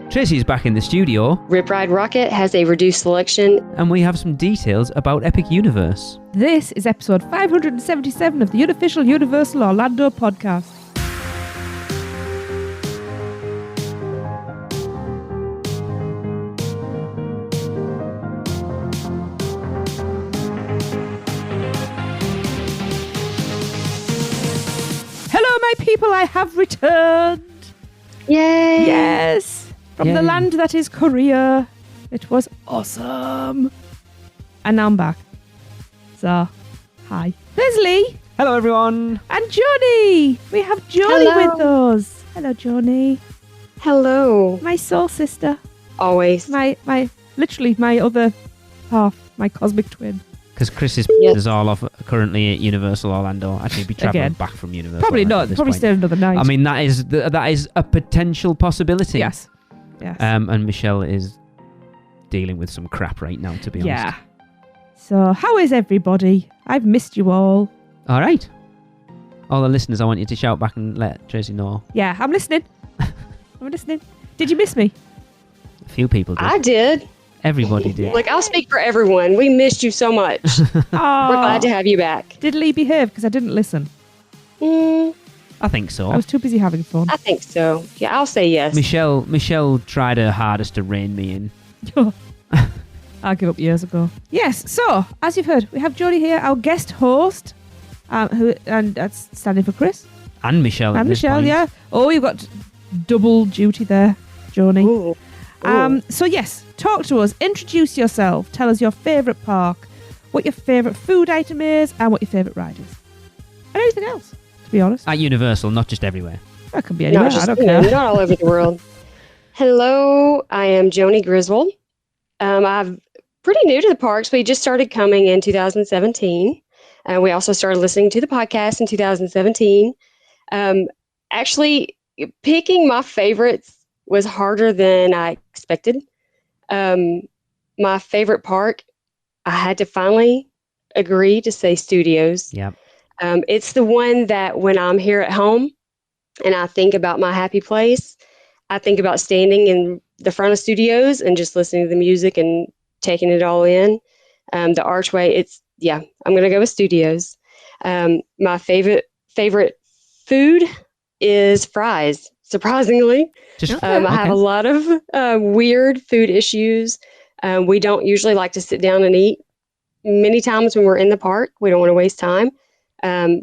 Tracy's back in the studio. Rip Ride Rockit has a reduced selection. And we have some details about Epic Universe. This is episode 577 of the unofficial Universal Orlando podcast. Hello, my people, I have returned. Yay! Yes! From the land that is Korea. It was awesome. And now I'm back. So, hi. There's Lee. Hello, everyone. And Johnny. We have Johnny Hello. with us. Hello, Johnny. Hello. My soul sister. Always. Literally my other half. My cosmic twin. Because Chris is all off currently at Universal Orlando. Actually, be travelling Again. back from Universal. Probably Orlando not. at this Probably point. stay another night. I mean, that is a potential possibility. Yes. Yes. And Michelle is dealing with some crap right now, to be honest. Yeah. So, how is everybody? I've missed you all. All right. All the listeners, I want you to shout back and let Tracy know. Yeah, I'm listening. I'm listening. Did you miss me? A few people did. I did. Everybody did. Like, I'll speak for everyone. We missed you so much. We're glad to have you back. Did Lee behave? Because I didn't listen. I think so. I was too busy having fun. I think so. Yeah, I'll say yes. Michelle tried her hardest to rein me in. I gave up years ago. Yes, so, as you've heard, we have Jodie here, our guest host, and that's standing for Chris. And Michelle at And this Michelle, point. yeah. Oh, you've got double duty there, Joni. Ooh. So, yes, talk to us. Introduce yourself. Tell us your favourite park, what your favourite food item is, and what your favourite ride is. And anything else, to be honest. At Universal, not just everywhere. That could be anywhere. Not just, I don't care. not all over the world. Hello, I am Joni Griswold. I'm pretty new to the parks. We just started coming in 2017. We also started listening to the podcast in 2017. Actually, picking my favorites was harder than I expected. My favorite park, I had to finally agree to say Studios. Yep. It's the one that when I'm here at home and I think about my happy place, I think about standing in the front of Studios and just listening to the music and taking it all in. The archway, I'm going to go with Studios. My favorite food is fries, surprisingly. I have a lot of weird food issues. We don't usually like to sit down and eat. Many times when we're in the park, we don't want to waste time.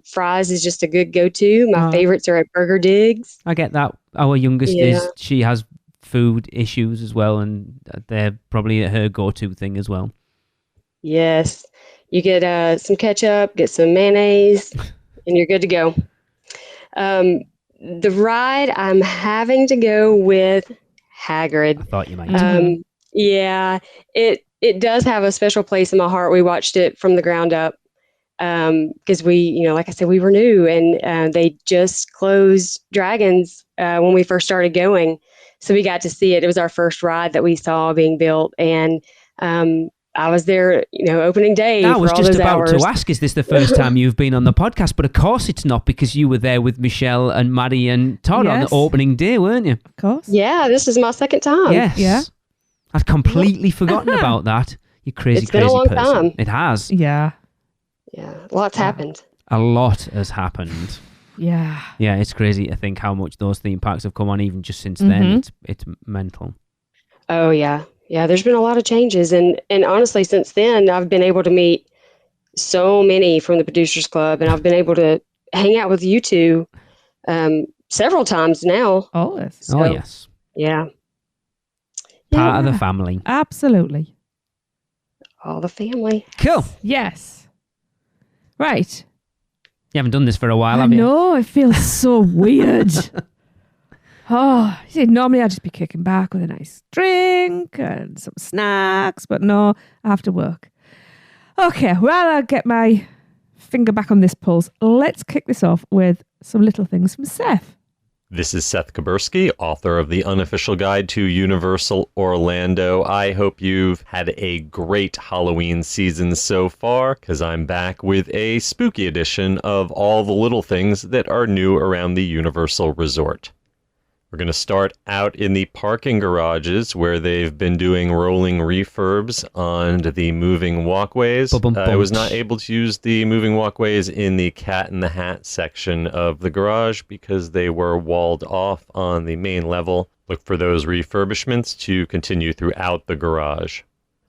Fries is just a good go-to. My favorites are at Burger Digs. I get that. Our youngest she has food issues as well, and they're probably her go-to thing as well. Yes. You get some ketchup, get some mayonnaise, and you're good to go. The ride, I'm having to go with Hagrid. I thought you might. Yeah, it does have a special place in my heart. We watched it from the ground up because we, like I said, we were new, and they just closed Dragons when we first started going. So we got to see it. It was our first ride that we saw being built, and I was there, opening day. I was for all just those about hours. to ask, is this the first time you've been on the podcast? But of course it's not, because you were there with Michelle and Maddie and Todd on the Yes. opening day, weren't you? Of course. Yeah, this is my second time. Yes. Yeah. I'd completely forgotten about that. You crazy, It's been a crazy long person. time. It has. Yeah. Yeah, lots happened. A lot has happened. Yeah. Yeah, it's crazy to think how much those theme parks have come on even just since then. It's mental. Oh, yeah. Yeah, there's been a lot of changes. And honestly, since then, I've been able to meet so many from the Producers Club, and I've been able to hang out with you two several times now. Always. So, Oh, yes. Yeah. Part of the family. Absolutely. All the family. Cool. Yes. Right. You haven't done this for a while, I have you? know, it feels so weird. Oh, you see, normally I'd just be kicking back with a nice drink and some snacks, but no, I have to work. Okay, well, I'll get my finger back on this pulse. Let's kick this off with some little things from Seth. This is Seth Kaburski, author of The Unofficial Guide to Universal Orlando. I hope you've had a great Halloween season so far, because I'm back with a spooky edition of all the little things that are new around the Universal Resort. We're going to start out in the parking garages where they've been doing rolling refurbs on the moving walkways. I was not able to use the moving walkways in the Cat in the Hat section of the garage because they were walled off on the main level. Look for those refurbishments to continue throughout the garage.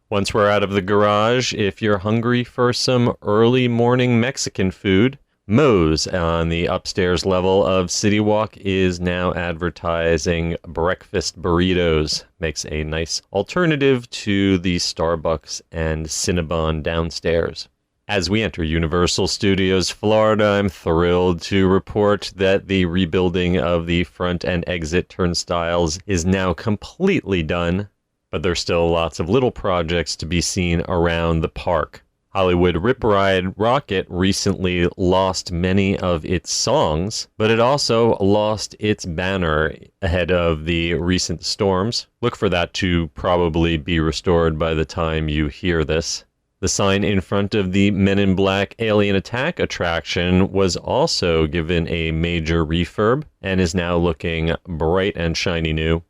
Once we're out of the garage, if you're hungry for some early morning Mexican food, Moe's on the upstairs level of City Walk is now advertising breakfast burritos. Makes a nice alternative to the Starbucks and Cinnabon downstairs. As we enter Universal Studios Florida, I'm thrilled to report that the rebuilding of the front and exit turnstiles is now completely done, but there's still lots of little projects to be seen around the park. Hollywood Rip Ride Rockit recently lost many of its songs, but it also lost its banner ahead of the recent storms. Look for that to probably be restored by the time you hear this. The sign in front of the Men in Black Alien Attack attraction was also given a major refurb and is now looking bright and shiny new.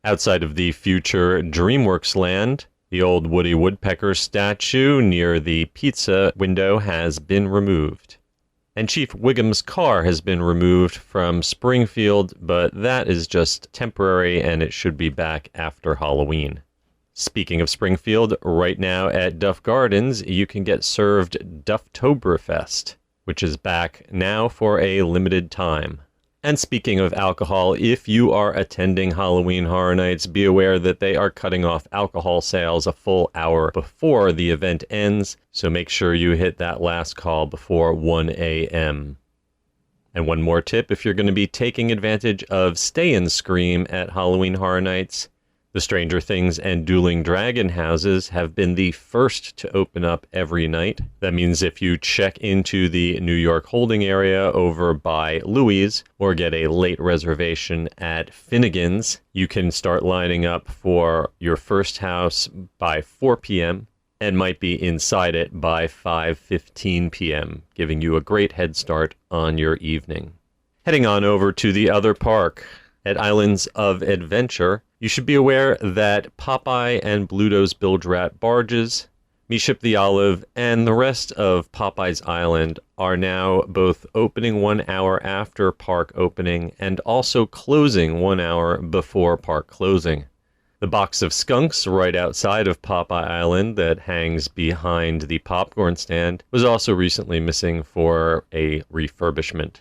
Outside of the future DreamWorks land, the old Woody Woodpecker statue near the pizza window has been removed. And Chief Wiggum's car has been removed from Springfield, but that is just temporary and it should be back after Halloween. Speaking of Springfield, right now at Duff Gardens, you can get served Dufftoberfest, which is back now for a limited time. And speaking of alcohol, if you are attending Halloween Horror Nights, be aware that they are cutting off alcohol sales a full hour before the event ends, so make sure you hit that last call before 1 a.m. And one more tip, if you're going to be taking advantage of Stay and Scream at Halloween Horror Nights, the Stranger Things and Dueling Dragon houses have been the first to open up every night. That means if you check into the New York holding area over by Louis or get a late reservation at Finnegan's, you can start lining up for your first house by 4 p.m. and might be inside it by 5:15 p.m., giving you a great head start on your evening. Heading on over to the other park, at Islands of Adventure, you should be aware that Popeye and Bluto's Bilge Rat barges, Me Ship the Olive, and the rest of Popeye's Island are now both opening 1 hour after park opening and also closing 1 hour before park closing. The box of skunks right outside of Popeye Island that hangs behind the popcorn stand was also recently missing for a refurbishment.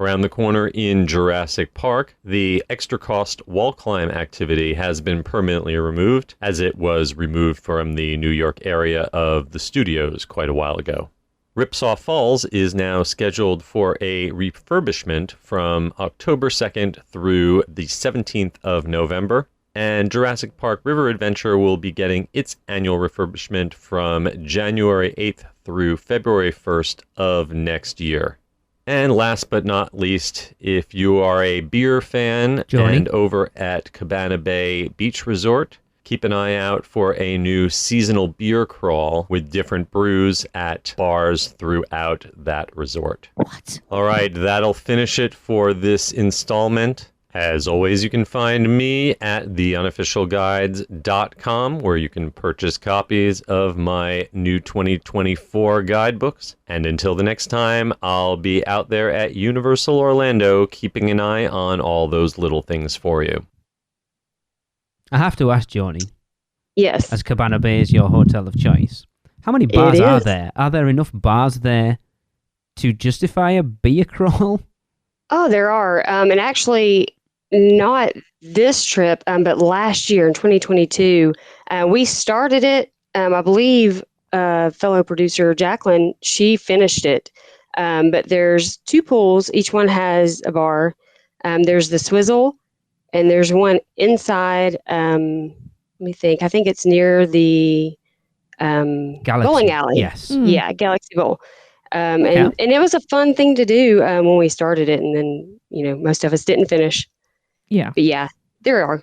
Around the corner in Jurassic Park, the extra cost wall climb activity has been permanently removed, as it was removed from the New York area of the studios quite a while ago. Ripsaw Falls is now scheduled for a refurbishment from October 2nd through the 17th of November, and Jurassic Park River Adventure will be getting its annual refurbishment from January 8th through February 1st of next year. And last but not least, if you are a beer fan and over at Cabana Bay Beach Resort, keep an eye out for a new seasonal beer crawl with different brews at bars throughout that resort. What? All right, that'll finish it for this installment. As always, you can find me at theunofficialguides.com, where you can purchase copies of my new 2024 guidebooks. And until the next time, I'll be out there at Universal Orlando, keeping an eye on all those little things for you. I have to ask, Joni. Yes. As Cabana Bay is your hotel of choice, how many bars are there? Are there enough bars there to justify a beer crawl? Oh, there are. And actually, not this trip, but last year in 2022, we started it. I believe fellow producer Jacqueline, she finished it. But there's 2 pools. Each one has a bar. There's the Swizzle, and there's one inside. Let me think. I think it's near the bowling alley. Yes. Yeah, Galaxy Bowl. And it was a fun thing to do when we started it, and then most of us didn't finish. Yeah. But yeah, there are.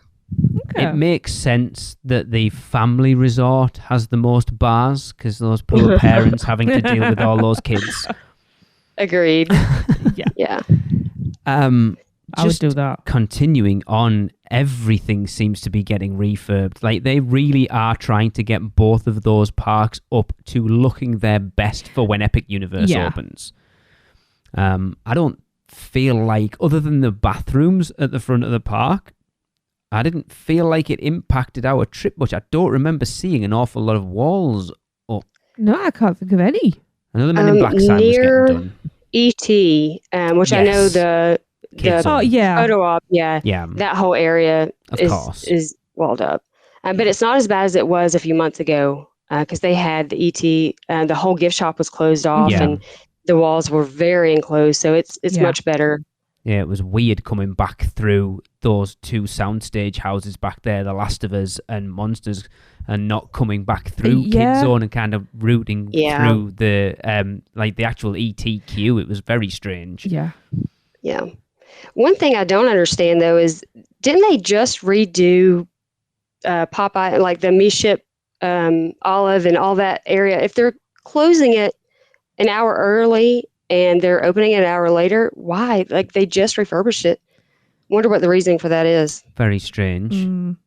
Okay. It makes sense that the family resort has the most bars because those poor parents having to deal with all those kids. Agreed. Yeah. Yeah. I would do that. Continuing on, everything seems to be getting refurbed. Like, they really are trying to get both of those parks up to looking their best for when Epic Universe opens. I don't feel like, other than the bathrooms at the front of the park, I didn't feel like it impacted our trip much. I don't remember seeing an awful lot of walls up. No, I can't think of any. Another Men in Black sign was getting done. E.T., which I know the Kids on. photo op, that whole area is walled up. But it's not as bad as it was a few months ago because they had the E.T., the whole gift shop was closed off and the walls were very enclosed, so it's much better. Yeah, it was weird coming back through those two soundstage houses back there, The Last of Us and Monsters, and not coming back through Kids Zone and kind of routing through the the actual ET queue. It was very strange. Yeah. Yeah. One thing I don't understand though is, didn't they just redo Popeye, like the Me Ship, Olive and all that area? If they're closing it an hour early and they're opening it an hour later, why? Like, they just refurbished it. Wonder what the reasoning for that is. Very strange.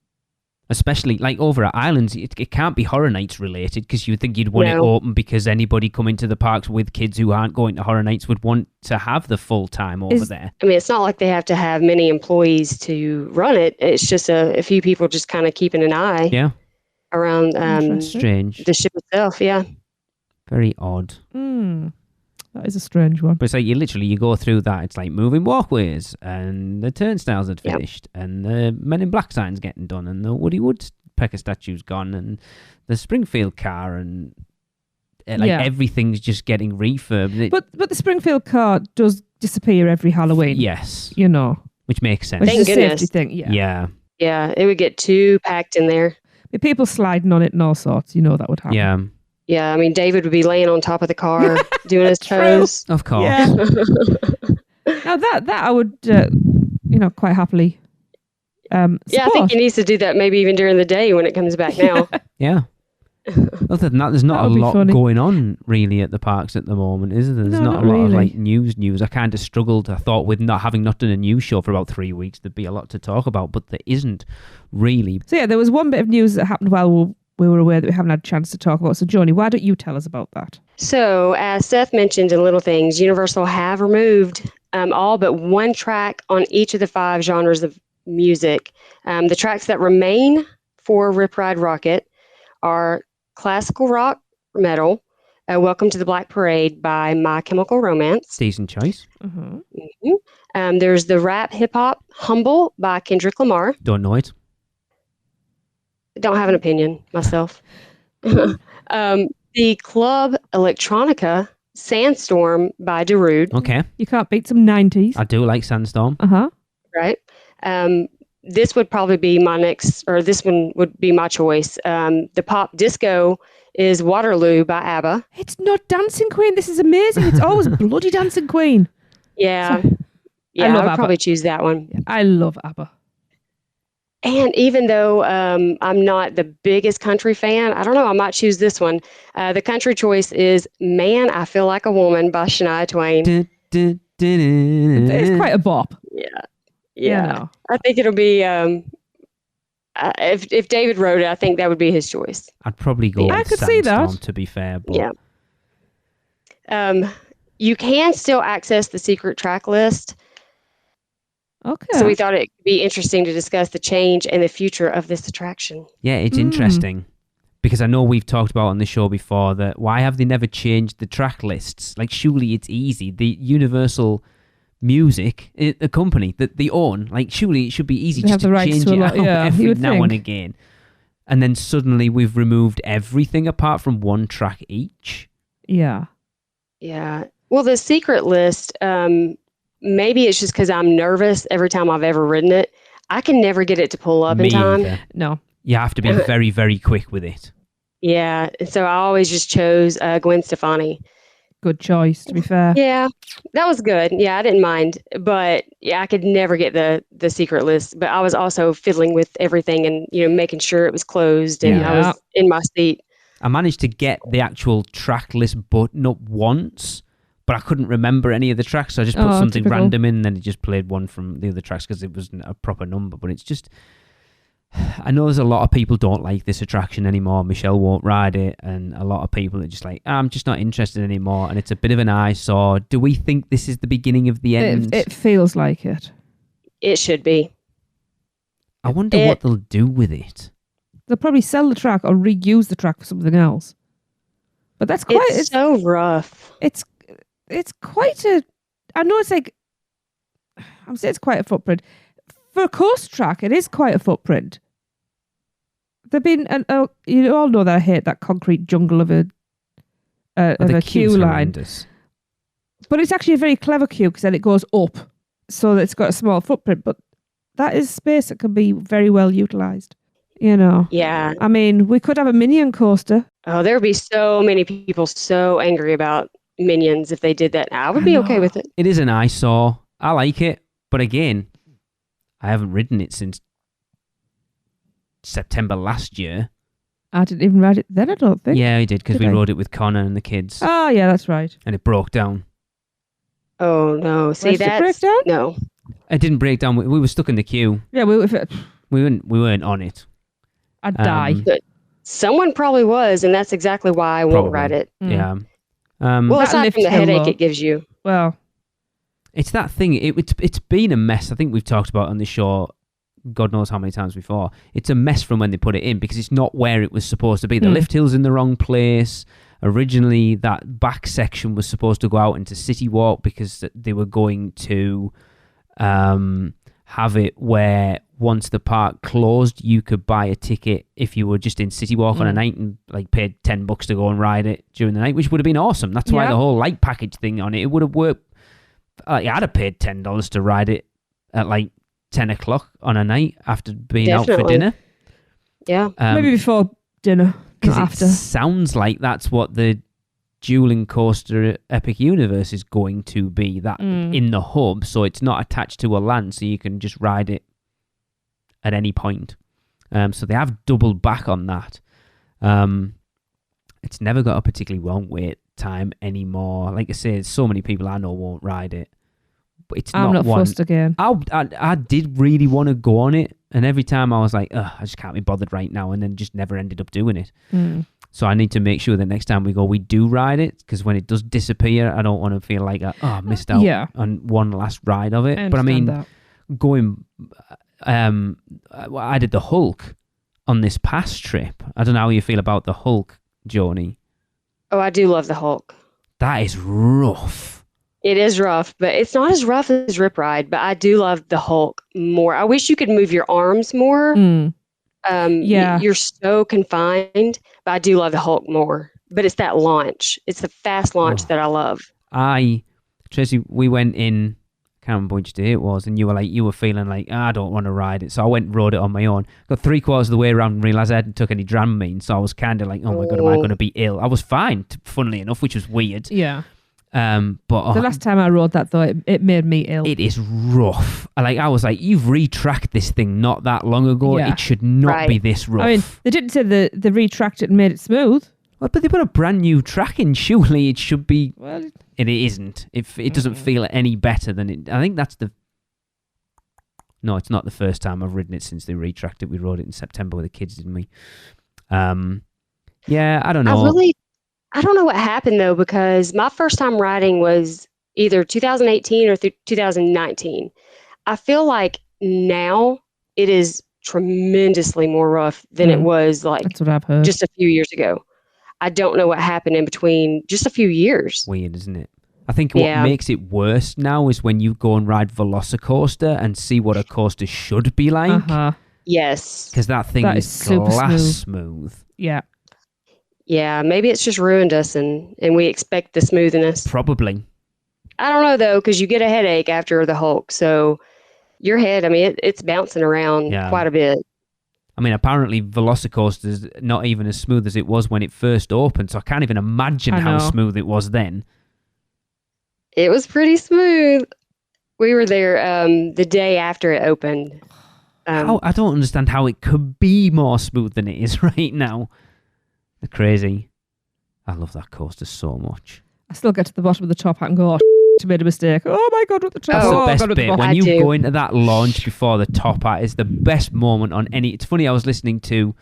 Especially, like, over at Islands, it can't be Horror Nights related, because you would think you'd want it open because anybody coming to the parks with kids who aren't going to Horror Nights would want to have the full time over there. I mean, it's not like they have to have many employees to run it. It's just a few people just kind of keeping an eye around strange. the ship itself. Yeah. Very odd. That is a strange one. But it's like you go through that. It's like moving walkways, and the turnstiles had finished, and the Men in Black sign's getting done, and the Woody Woodpecker statue's gone, and the Springfield car, and everything's just getting refurbed. But the Springfield car does disappear every Halloween. Yes. You know. Which makes sense. Thank It's a goodness. safety thing. Yeah. Yeah, it would get too packed in there. With people sliding on it and all sorts, that would happen. Yeah. Yeah, I mean, David would be laying on top of the car doing his toes. Of course. Yeah. Now that I would, quite happily support. Yeah, I think he needs to do that maybe even during the day when it comes back now. Yeah. Other than that, there's not a lot going on really at the parks at the moment, is there? There's not a lot of like news. I kind of struggled. I thought with not done a news show for about 3 weeks, there'd be a lot to talk about, but there isn't really. So yeah, there was one bit of news that happened while we were aware that we haven't had a chance to talk about. So Joni, why don't you tell us about that? So as Seth mentioned in Little Things, Universal have removed all but one track on each of the 5 genres of music. The tracks that remain for Rip Ride Rockit are classical rock, metal, Welcome to the Black Parade by My Chemical Romance. Decent choice. There's the rap hip hop Humble by Kendrick Lamar. Don't know it. Don't have an opinion myself. The club electronica Sandstorm by Darude. Okay. You can't beat some 90s. I do like Sandstorm. Right. This would probably be this one would be my choice. The pop disco is Waterloo by ABBA. It's not Dancing Queen. This is amazing. It's always bloody Dancing Queen. Yeah. So, I would probably choose that one. I love ABBA. And even though I'm not the biggest country fan, I don't know, I might choose this one. The country choice is Man, I Feel Like a Woman by Shania Twain. It's quite a bop. Yeah. I think it'll be, if David wrote it, I think that would be his choice. I'd probably go with Sandstorm, to be fair. But... Yeah. You can still access the secret track list. Okay. So we thought it would be interesting to discuss the change and the future of this attraction. Yeah, it's interesting. Because I know we've talked about on the show before that why have they never changed the track lists? Like, surely it's easy. The Universal Music, the company that they own, like, surely it should be easy just to change it out every now and again. And then suddenly we've removed everything apart from one track each. Yeah. Yeah. Well, the secret list, maybe it's just because I'm nervous every time I've ever ridden it. I can never get it to pull up in time. Either. No. You have to be very, very quick with it. Yeah. So I always just chose Gwen Stefani. Good choice, to be fair. Yeah, that was good. Yeah, I didn't mind. But yeah, I could never get the secret list. But I was also fiddling with everything and, making sure it was closed and I was in my seat. I managed to get the actual track list button up once, but I couldn't remember any of the tracks, so I just put something typical. random in, and then it just played one from the other tracks because it wasn't a proper number. But it's just, I know there's a lot of people don't like this attraction anymore. Michelle won't ride it, and a lot of people are just like, I'm just not interested anymore, and it's a bit of an eyesore. Do we think this is the beginning of the end? It feels like it. It should be. I wonder what they'll do with it. They'll probably sell the track or reuse the track for something else. But that's quite... It's so rough. It's quite a... I know it's like... I'm saying it's quite a footprint. For a coaster track, it is quite a footprint. They've been... you all know that I hate that concrete jungle of a queue line. Horrendous. But it's actually a very clever queue because then it goes up so that it's got a small footprint. But that is space that can be very well utilised. You know? Yeah. I mean, we could have a Minion coaster. Oh, there would be so many people so angry about Minions if they did that. I would be okay with it. It is an eyesore. I like it. But again, I haven't ridden it since September last year. I didn't even ride it then, I don't think. Yeah, I did, because we I? rode it with Connor and the kids. Oh, yeah, that's right. And it broke down. Oh, no. See, Did it that's... break down? No. It didn't break down. We were stuck in the queue. Yeah, We weren't on it. I'd die. Someone probably was, and that's exactly why I won't ride it. Yeah. Well, That aside lift from the hill, headache though. it gives you. Well, It's that thing. It's been a mess. I think we've talked about it on the show God knows how many times before. It's a mess from when they put it in because it's not where it was supposed to be. The lift hill's in the wrong place. Originally, that back section was supposed to go out into City Walk because they were going to have it where once the park closed, you could buy a ticket if you were just in City Walk on a night and like paid $10 to go and ride it during the night, which would have been awesome. That's why the whole light package thing on it would have worked. I'd have paid $10 to ride it at like 10 o'clock on a night after being out for dinner. Yeah. maybe before dinner, not after. It sounds like that's what the dueling coaster Epic Universe is going to be, that in the hub, so it's not attached to a land, so you can just ride it at any point. So they have doubled back on that. It's never got a particularly long wait time anymore. Like I say, so many people I know won't ride it. But it's I'm not one. fussed again. I did really want to go on it, and every time I was like, I just can't be bothered right now, and then just never ended up doing it. So I need to make sure that next time we go, we do ride it, because when it does disappear, I don't want to feel like I missed out on one last ride of it. But I mean, going, I did the Hulk on this past trip. I don't know how you feel about the Hulk, Joni. Oh, I do love the Hulk. That is rough. It is rough, but it's not as rough as Rip Ride, but I do love the Hulk more. I wish you could move your arms more. You're so confined, but I do love the Hulk more. But it's that launch. It's the fast launch that I love. Tracy, we went in, I can't remember which day it was, and you were feeling like, I don't want to ride it. So I went and rode it on my own. Got 3/4 of the way around and realised I hadn't took any Dramamine, so I was kind of like, oh my God, am I going to be ill? I was fine, funnily enough, which was weird. Yeah. But the last time I rode that, though, it made me ill. It is rough. I was like, you've retracked this thing not that long ago. Yeah. It should not be this rough. I mean, they didn't say they retracted and made it smooth. Well, but they put a brand new track in. Surely it should be. Well, it isn't. It doesn't feel any better than it. I think that's the. No, it's not the first time I've ridden it since they retracked it. We rode it in September with the kids, didn't we? Yeah, I don't know. I don't know what happened though, because my first time riding was either 2018 or 2019. I feel like now it is tremendously more rough than it was like that's what I've heard. Just a few years ago. I don't know what happened in between just a few years. Weird, isn't it? I think what makes it worse now is when you go and ride Velocicoaster and see what a coaster should be like. Yes. Because that thing is super glass smooth. Yeah. Yeah, maybe it's just ruined us and we expect the smoothness. Probably. I don't know though, because you get a headache after the Hulk. So your head, I mean, it's bouncing around quite a bit. I mean, apparently Velocicoaster's not even as smooth as it was when it first opened, so I can't even imagine how smooth it was then. It was pretty smooth. We were there the day after it opened. I don't understand how it could be more smooth than it is right now. Crazy. I love that coaster so much. I still get to the bottom of the top hat and go, oh, I made a mistake. Oh my God, with the top. That's Oh, the best God, with the bit. bottom. When you do. go into that launch before the top hat is the best moment on any... It's funny, I was listening to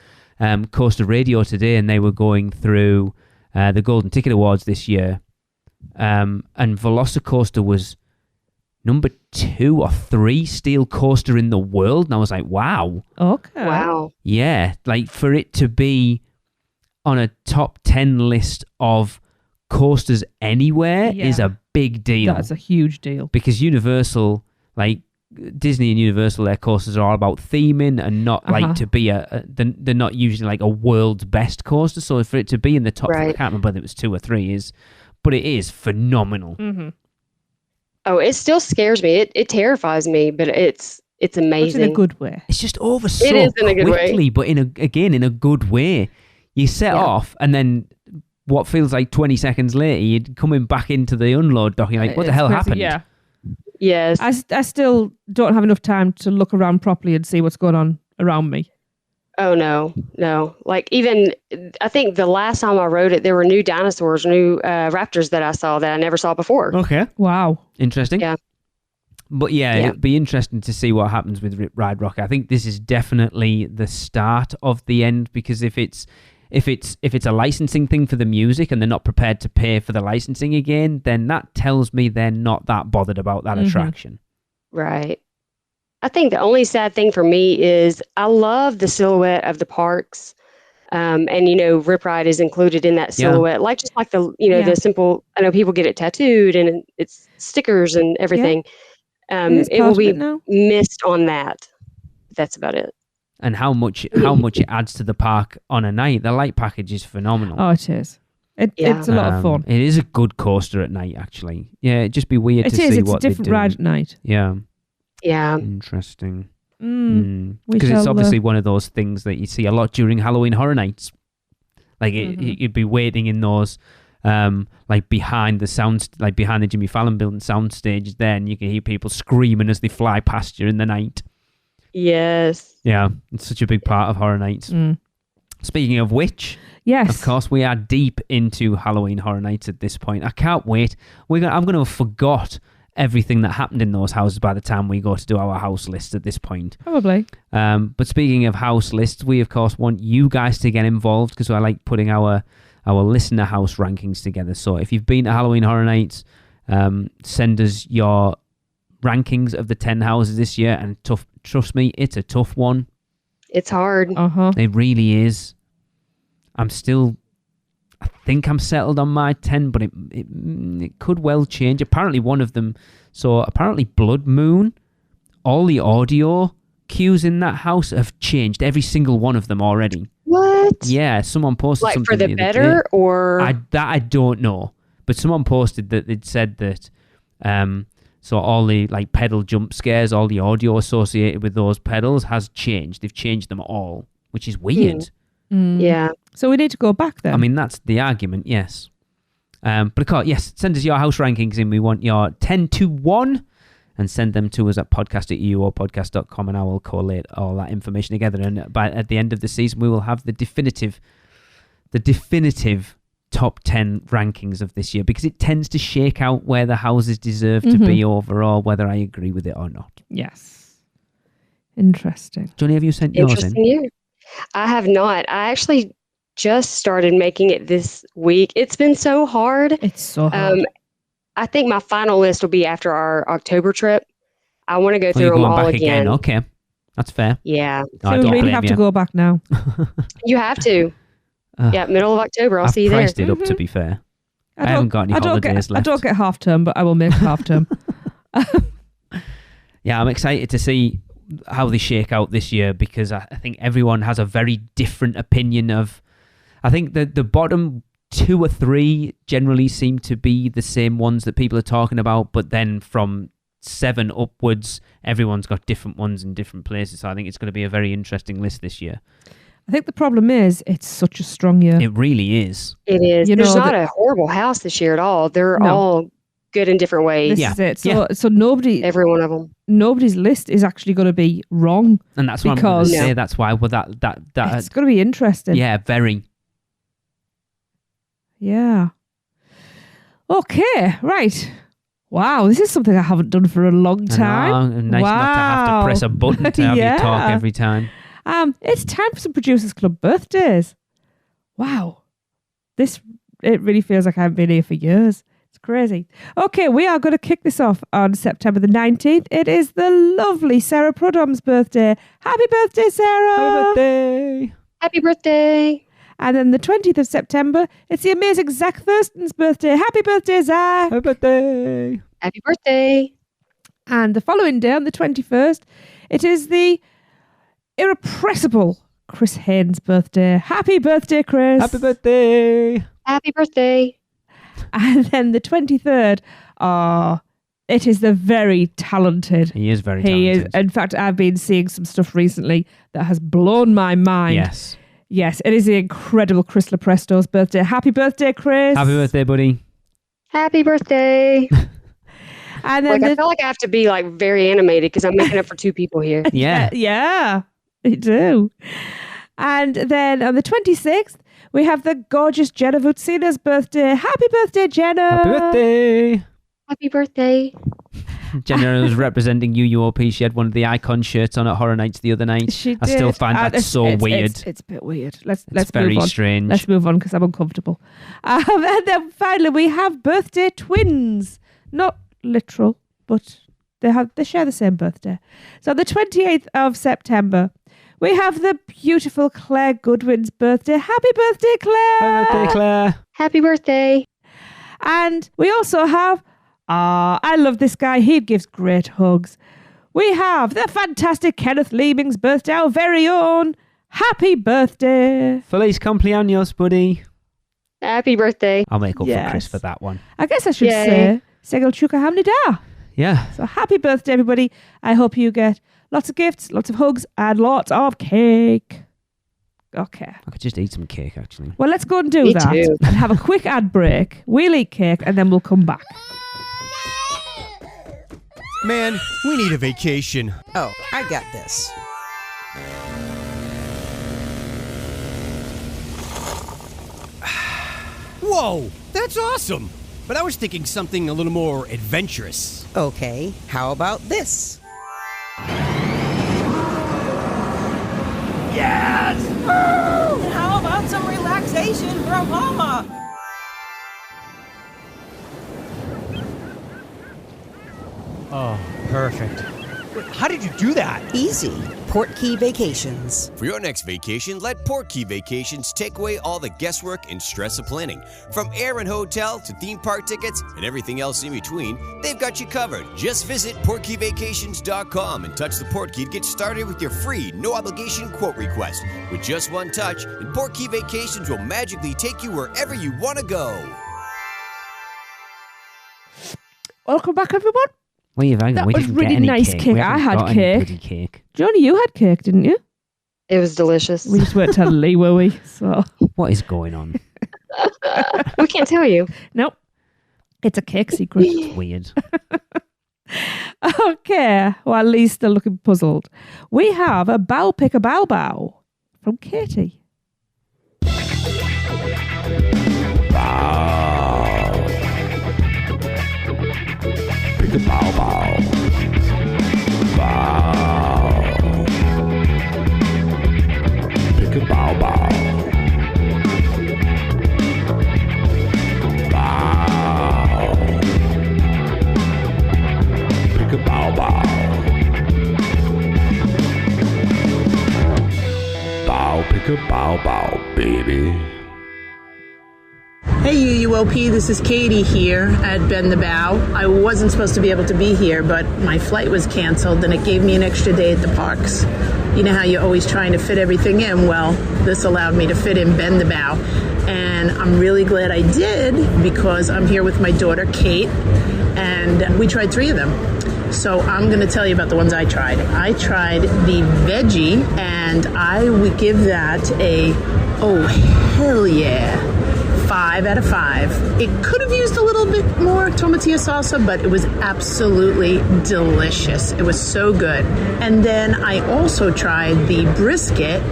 Coaster Radio today and they were going through the Golden Ticket Awards this year. And Velocicoaster was number 2 or 3 steel coaster in the world. And I was like, wow. Okay. Wow. Yeah, like for it to be on a top 10 list of coasters anywhere is a big deal. That's a huge deal. Because Universal, like Disney and Universal, their coasters are all about theming and not like to be they're not usually like a world's best coaster. So for it to be in the top, I can't remember whether it was 2 or 3 but it is phenomenal. Mm-hmm. Oh, it still scares me. It terrifies me, but it's amazing. But in a good way. It's just over so It is in a good quickly, way. but in a good way. You set off and then what feels like 20 seconds later, you're coming back into the unload dock. You're like, what the hell crazy, happened? Yeah. Yes. I still don't have enough time to look around properly and see what's going on around me. Oh, no. Like even, I think the last time I rode it, there were new dinosaurs, new raptors that I saw that I never saw before. Okay. Wow. Interesting. Yeah. But yeah, it'd be interesting to see what happens with Ride Rocket. I think this is definitely the start of the end, because if it's a licensing thing for the music and they're not prepared to pay for the licensing again, then that tells me they're not that bothered about that attraction. Right. I think the only sad thing for me is I love the silhouette of the parks. And, Rip Ride is included in that silhouette, like the simple, I know people get it tattooed and it's stickers and everything. It will be missed on that. That's about it. And how much it adds to the park on a night. The light package is phenomenal. Oh, it is. It's a lot of fun. It is a good coaster at night, actually. Yeah, it'd just be weird to see It's what a different ride at night. Yeah. Yeah. Interesting. We Because it's shall, obviously one of those things that you see a lot during Halloween Horror Nights. Like you'd be waiting in those, like behind the Jimmy Fallon building sound stage there, and you can hear people screaming as they fly past you in the night. Yes. Yeah, it's such a big part of Horror Nights. Speaking of which, yes, of course, we are deep into Halloween Horror Nights at this point. I can't wait. I'm going to have forgot everything that happened in those houses by the time we go to do our house list at this point. Probably. But speaking of house lists, we of course want you guys to get involved, because I like putting our listener house rankings together. So if you've been to Halloween Horror Nights, send us your rankings of the 10 houses this year, and trust me, it's a tough one. It's hard. It really is. I think I'm settled on my 10, but it could well change. Apparently apparently Blood Moon, all the audio cues in that house have changed, every single one of them already. What? Yeah, someone posted like something for the other better, day. or I don't know, but someone posted that they'd said that so all the like pedal jump scares, all the audio associated with those pedals has changed. They've changed them all, which is weird. Yeah. So we need to go back then. I mean, that's the argument, yes. But of course, yes, send us your house rankings in. We want your 10 to 1, and send them to us at podcast@uuopodcast.com, and I will collate all that information together. And at the end of the season, we will have the definitive top 10 rankings of this year, because it tends to shake out where the houses deserve to be overall, whether I agree with it or not. Yes. Interesting. Johnny, have you sent yours in? Interesting year. I have not. I actually just started making it this week. It's been so hard. It's so hard. I think my final list will be after our October trip. I want to go through You're them going all back again. Okay, that's fair. Yeah. I So we don't really blame have you. to go back now. You have to. Yeah, middle of October. I'll see you there. I've priced it up, to be fair. I haven't got any holidays left. I don't get half term, but I will make half term. Yeah, I'm excited to see how they shake out this year, because I think everyone has a very different opinion of... I think the bottom 2 or 3 generally seem to be the same ones that people are talking about, but then from 7 upwards, everyone's got different ones in different places. So I think it's going to be a very interesting list this year. I think the problem is it's such a strong year. It really is. It is. You There's know, not a horrible house this year at all. They're all good in different ways. This is it. So Every one of them. Nobody's list is actually going to be wrong. And that's what I'm going to say. That's why that it's going to be interesting. Yeah, very. Yeah. Okay, right. Wow, this is something I haven't done for a long time. I know, and nice not to have to press a button to have you talk every time. It's time for some Producers Club birthdays. Wow. It really feels like I haven't been here for years. It's crazy. Okay, we are going to kick this off on September the 19th. It is the lovely Sarah Prudhom's birthday. Happy birthday, Sarah! Happy birthday! Happy birthday! And then the 20th of September, it's the amazing Zach Thurston's birthday. Happy birthday, Zach! Happy birthday! Happy birthday! And the following day, on the 21st, it is the irrepressible Chris Haynes' birthday. Happy birthday, Chris! Happy birthday! Happy birthday! And then the 23rd, it is the very talented. He is very talented. In fact, I've been seeing some stuff recently that has blown my mind. Yes. Yes, it is the incredible Chris Lepresto's birthday. Happy birthday, Chris. Happy birthday, buddy. Happy birthday! And then I feel like I have to be very animated because I'm making up for two people here. Yeah. Yeah, you do. And then on the 26th, we have the gorgeous Jenna Vutsina's birthday. Happy birthday, Jenna. Happy birthday. Happy birthday! Jenna was representing UUOP. She had one of the icon shirts on at Horror Nights the other night. She I still did. find that so weird. It's a bit weird. Let's It's move very on. strange. Let's move on because I'm uncomfortable. And then finally, we have birthday twins. Not literal, but they share the same birthday. So on the 28th of September, we have the beautiful Claire Goodwin's birthday. Happy birthday, Claire! Happy birthday, Claire. Happy birthday! And we also have, I love this guy. He gives great hugs. We have the fantastic Kenneth Leeming's birthday, our very own. Happy birthday. Feliz cumpleaños, buddy. Happy birthday! I'll make up Yes. for Chris for that one. I guess I should Yay. say, Segel Chuka Hamnida. Yeah. So happy birthday, everybody. I hope you get lots of gifts, lots of hugs, and lots of cake. Okay. I could just eat some cake, actually. Well, let's go and do Me that too. and have a quick ad break. We'll eat cake and then we'll come back. Man, we need a vacation. Oh, I got this. Whoa, that's awesome. But I was thinking something a little more adventurous. Okay, how about this? Yes! And how about some relaxation from Mama? Oh, perfect. Wait, how did you do that? Easy. Portkey Vacations. For your next vacation, let Portkey Vacations take away all the guesswork and stress of planning. From air and hotel to theme park tickets and everything else in between, they've got you covered. Just visit PortkeyVacations.com and touch the Portkey to get started with your free, no-obligation quote request. With just one touch, and Portkey Vacations will magically take you wherever you want to go. Welcome back, everyone. Well, you've That we was didn't really get any nice cake. We I haven't had got any cake. bloody cake. Johnny, you had cake, didn't you? It was delicious. We just weren't telling Lee, were we? So, What is going on? We can't tell you. nope. It's a cake secret. It's weird. Okay, while Lee's still looking puzzled, we have a bow pick a bow bow from Katie. Pick a bow bow. Bow. Pick a bow bow. Bow. Pick a bow bow. Bow, pick a bow bow, baby. Hey UUOP, this is Katie here at Bend the Bow. I wasn't supposed to be able to be here, but my flight was canceled and it gave me an extra day at the parks. You know how you're always trying to fit everything in? Well, this allowed me to fit in Bend the Bow. And I'm really glad I did because I'm here with my daughter, Kate, and we tried 3 of them. So I'm going to tell you about the ones I tried. I tried the veggie, and I would give that a, oh, hell yeah. 5 out of 5. It could have used a little bit more tomatillo salsa, but it was absolutely delicious. It was so good. And then I also tried the brisket,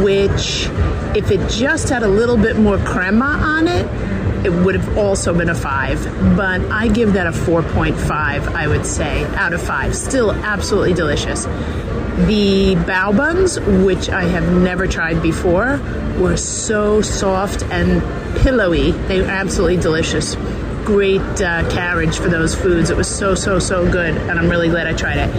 which if it just had a little bit more crema on it, it would have also been a 5. But I give that a 4.5, I would say, out of 5. Still absolutely delicious. The bao buns, which I have never tried before, were so soft and pillowy. They were absolutely delicious. Great carriage for those foods. It was so good, and I'm really glad I tried it.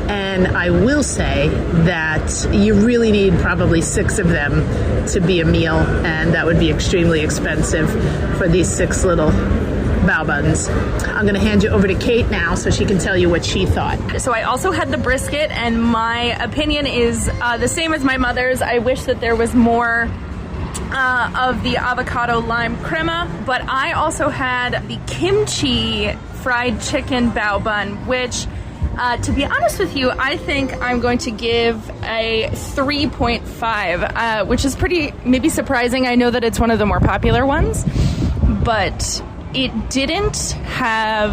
And I will say that you really need probably 6 of them to be a meal, and that would be extremely expensive for these 6 little bao buns. I'm going to hand you over to Kate now so she can tell you what she thought. So I also had the brisket, and my opinion is the same as my mother's. I wish that there was more of the avocado lime crema, but I also had the kimchi fried chicken bao bun, which to be honest with you, I think I'm going to give a 3.5, which is pretty maybe surprising. I know that it's one of the more popular ones, but it didn't have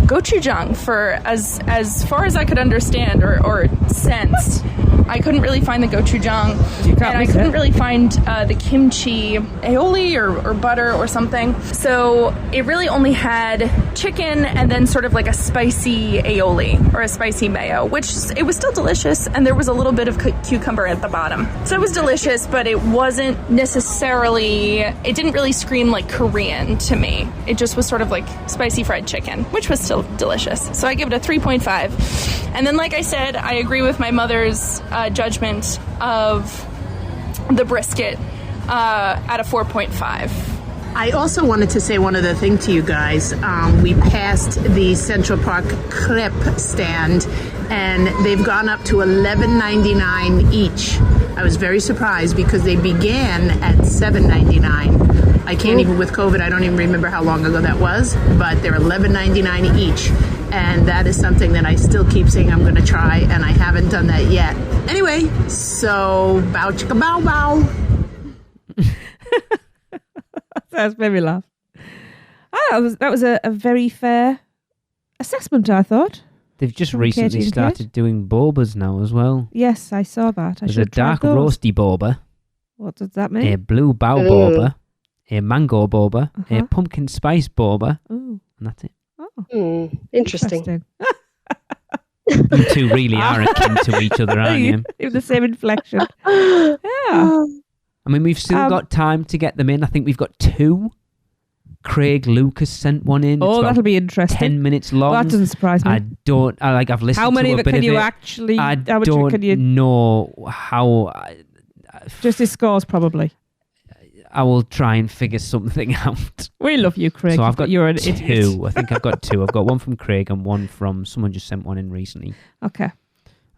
gochujang for as far as I could understand or sense. I couldn't really find the gochujang, and I couldn't really find the kimchi aioli or butter or something. So it really only had chicken and then sort of like a spicy aioli or a spicy mayo, which it was still delicious, and there was a little bit of cucumber at the bottom. So it was delicious, but it wasn't necessarily, it didn't really scream like Korean to me. It just was sort of like spicy fried chicken, which was still delicious. So I give it a 3.5. And then, like I said, I agree with my mother's judgment of the brisket at a 4.5. I also wanted to say one other thing to you guys. We passed the Central Park crepe stand, and they've gone up to $11.99 each. I was very surprised because they began at $7.99. I can't even, with COVID, I don't even remember how long ago that was, but they're $11.99 each. And that is something that I still keep saying I'm going to try, and I haven't done that yet. Anyway, so bow chicka bow bow. That's made me laugh. That was a very fair assessment, I thought. They've just recently started doing bobas now as well. Yes, I saw that. There's a dark roasty boba. What does that mean? A blue bao boba, a mango boba, a pumpkin spice boba, and that's it. Oh, interesting. You two really are akin to each other, aren't you? With the same inflection. Yeah. I mean, we've still got time to get them in. I think we've got 2. Craig Lucas sent one in. Oh, that'll be interesting. 10 minutes long. Well, that doesn't surprise me. I've listened to how many a of it bit can of you it. actually... I don't know how... Just his scores, probably. I will try and figure something out. We love you, Craig. So I've got you're an 2. idiot. I think I've got 2. I've got one from Craig and one from... Someone just sent one in recently. Okay.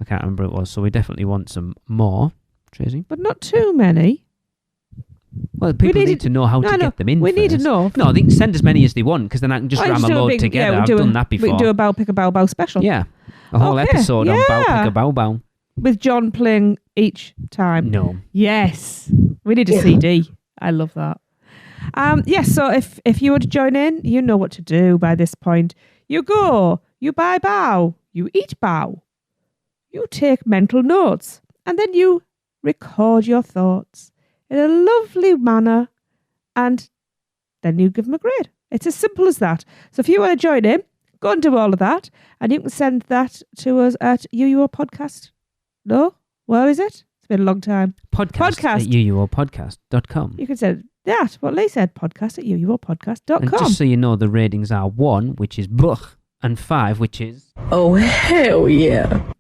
I can't remember what it was. So we definitely want some more, Tracy. But not too many. Well, people need to know how to get them in. We need to know. No, they can send as many as they want, because then I can just ram a load together. I've done that before. We can do a Bow Pick a Bow Bow special. Yeah. A whole episode on Bow Pick a Bow Bow. With John playing each time. No. Yes. We need a CD. I love that. Yes, so if you were to join in, you know what to do by this point. You go, you buy bao, you eat bao, you take mental notes, and then you record your thoughts in a lovely manner, and then you give them a grade. It's as simple as that. So if you want to join in, go and do all of that, and you can send that to us at UUO Podcast. No? Where is it? It's been a long time. Podcast. At UUOpodcast.com. You can send that, what Lee said, podcast at UUOpodcast.com. And just so you know, the ratings are 1, which is blech, and 5, which is... Oh, hell yeah.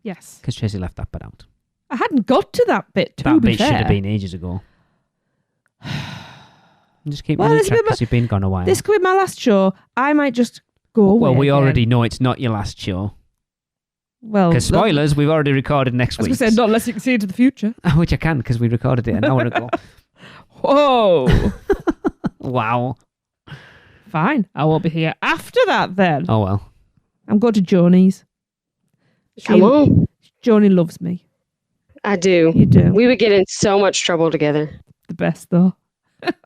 Yes. Because Tracy left that bit out. I hadn't got to that bit, That bit should have been ages ago. Just keep on track because you've been gone a while. This could be my last show. I might just go away. Well, we again. already know it's not your last show. Well, because spoilers, we've already recorded next week. I was going to say, not unless you can see into the future. Which I can, because we recorded it an hour ago. Whoa. Wow. Fine. I won't be here after that then. Oh, well. I'm going to Joni's. Come on. Joni loves me. I do. You do. We would get in so much trouble together. The best, though.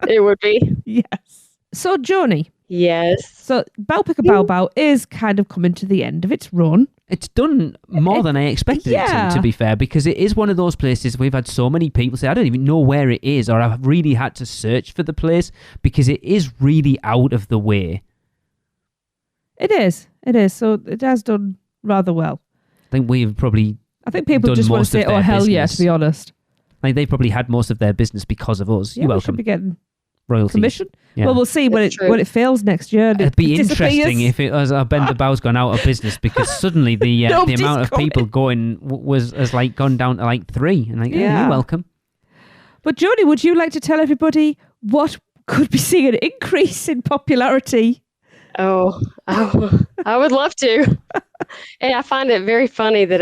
It would be. Yes. So, Joni. Yes. So, Bow Pick a Bow Bow is kind of coming to the end of its run. It's done more than I expected it to be fair, because it is one of those places we've had so many people say, I don't even know where it is, or I've really had to search for the place, because it is really out of the way. It is. So it has done rather well. I think we've probably I think people just want to say, oh, hell yeah, to be honest. Like, they probably had most of their business because of us. Yeah, You're we welcome. should be getting royalties. Commission. Yeah. Well, we'll see when it fails next year. It'd be interesting if it was Bend the Bow's gone out of business, because suddenly the amount of people going has like gone down to like 3, and like, yeah, you're welcome. But Jodie, would you like to tell everybody what could be seeing an increase in popularity? Oh, I would love to. And I find it very funny that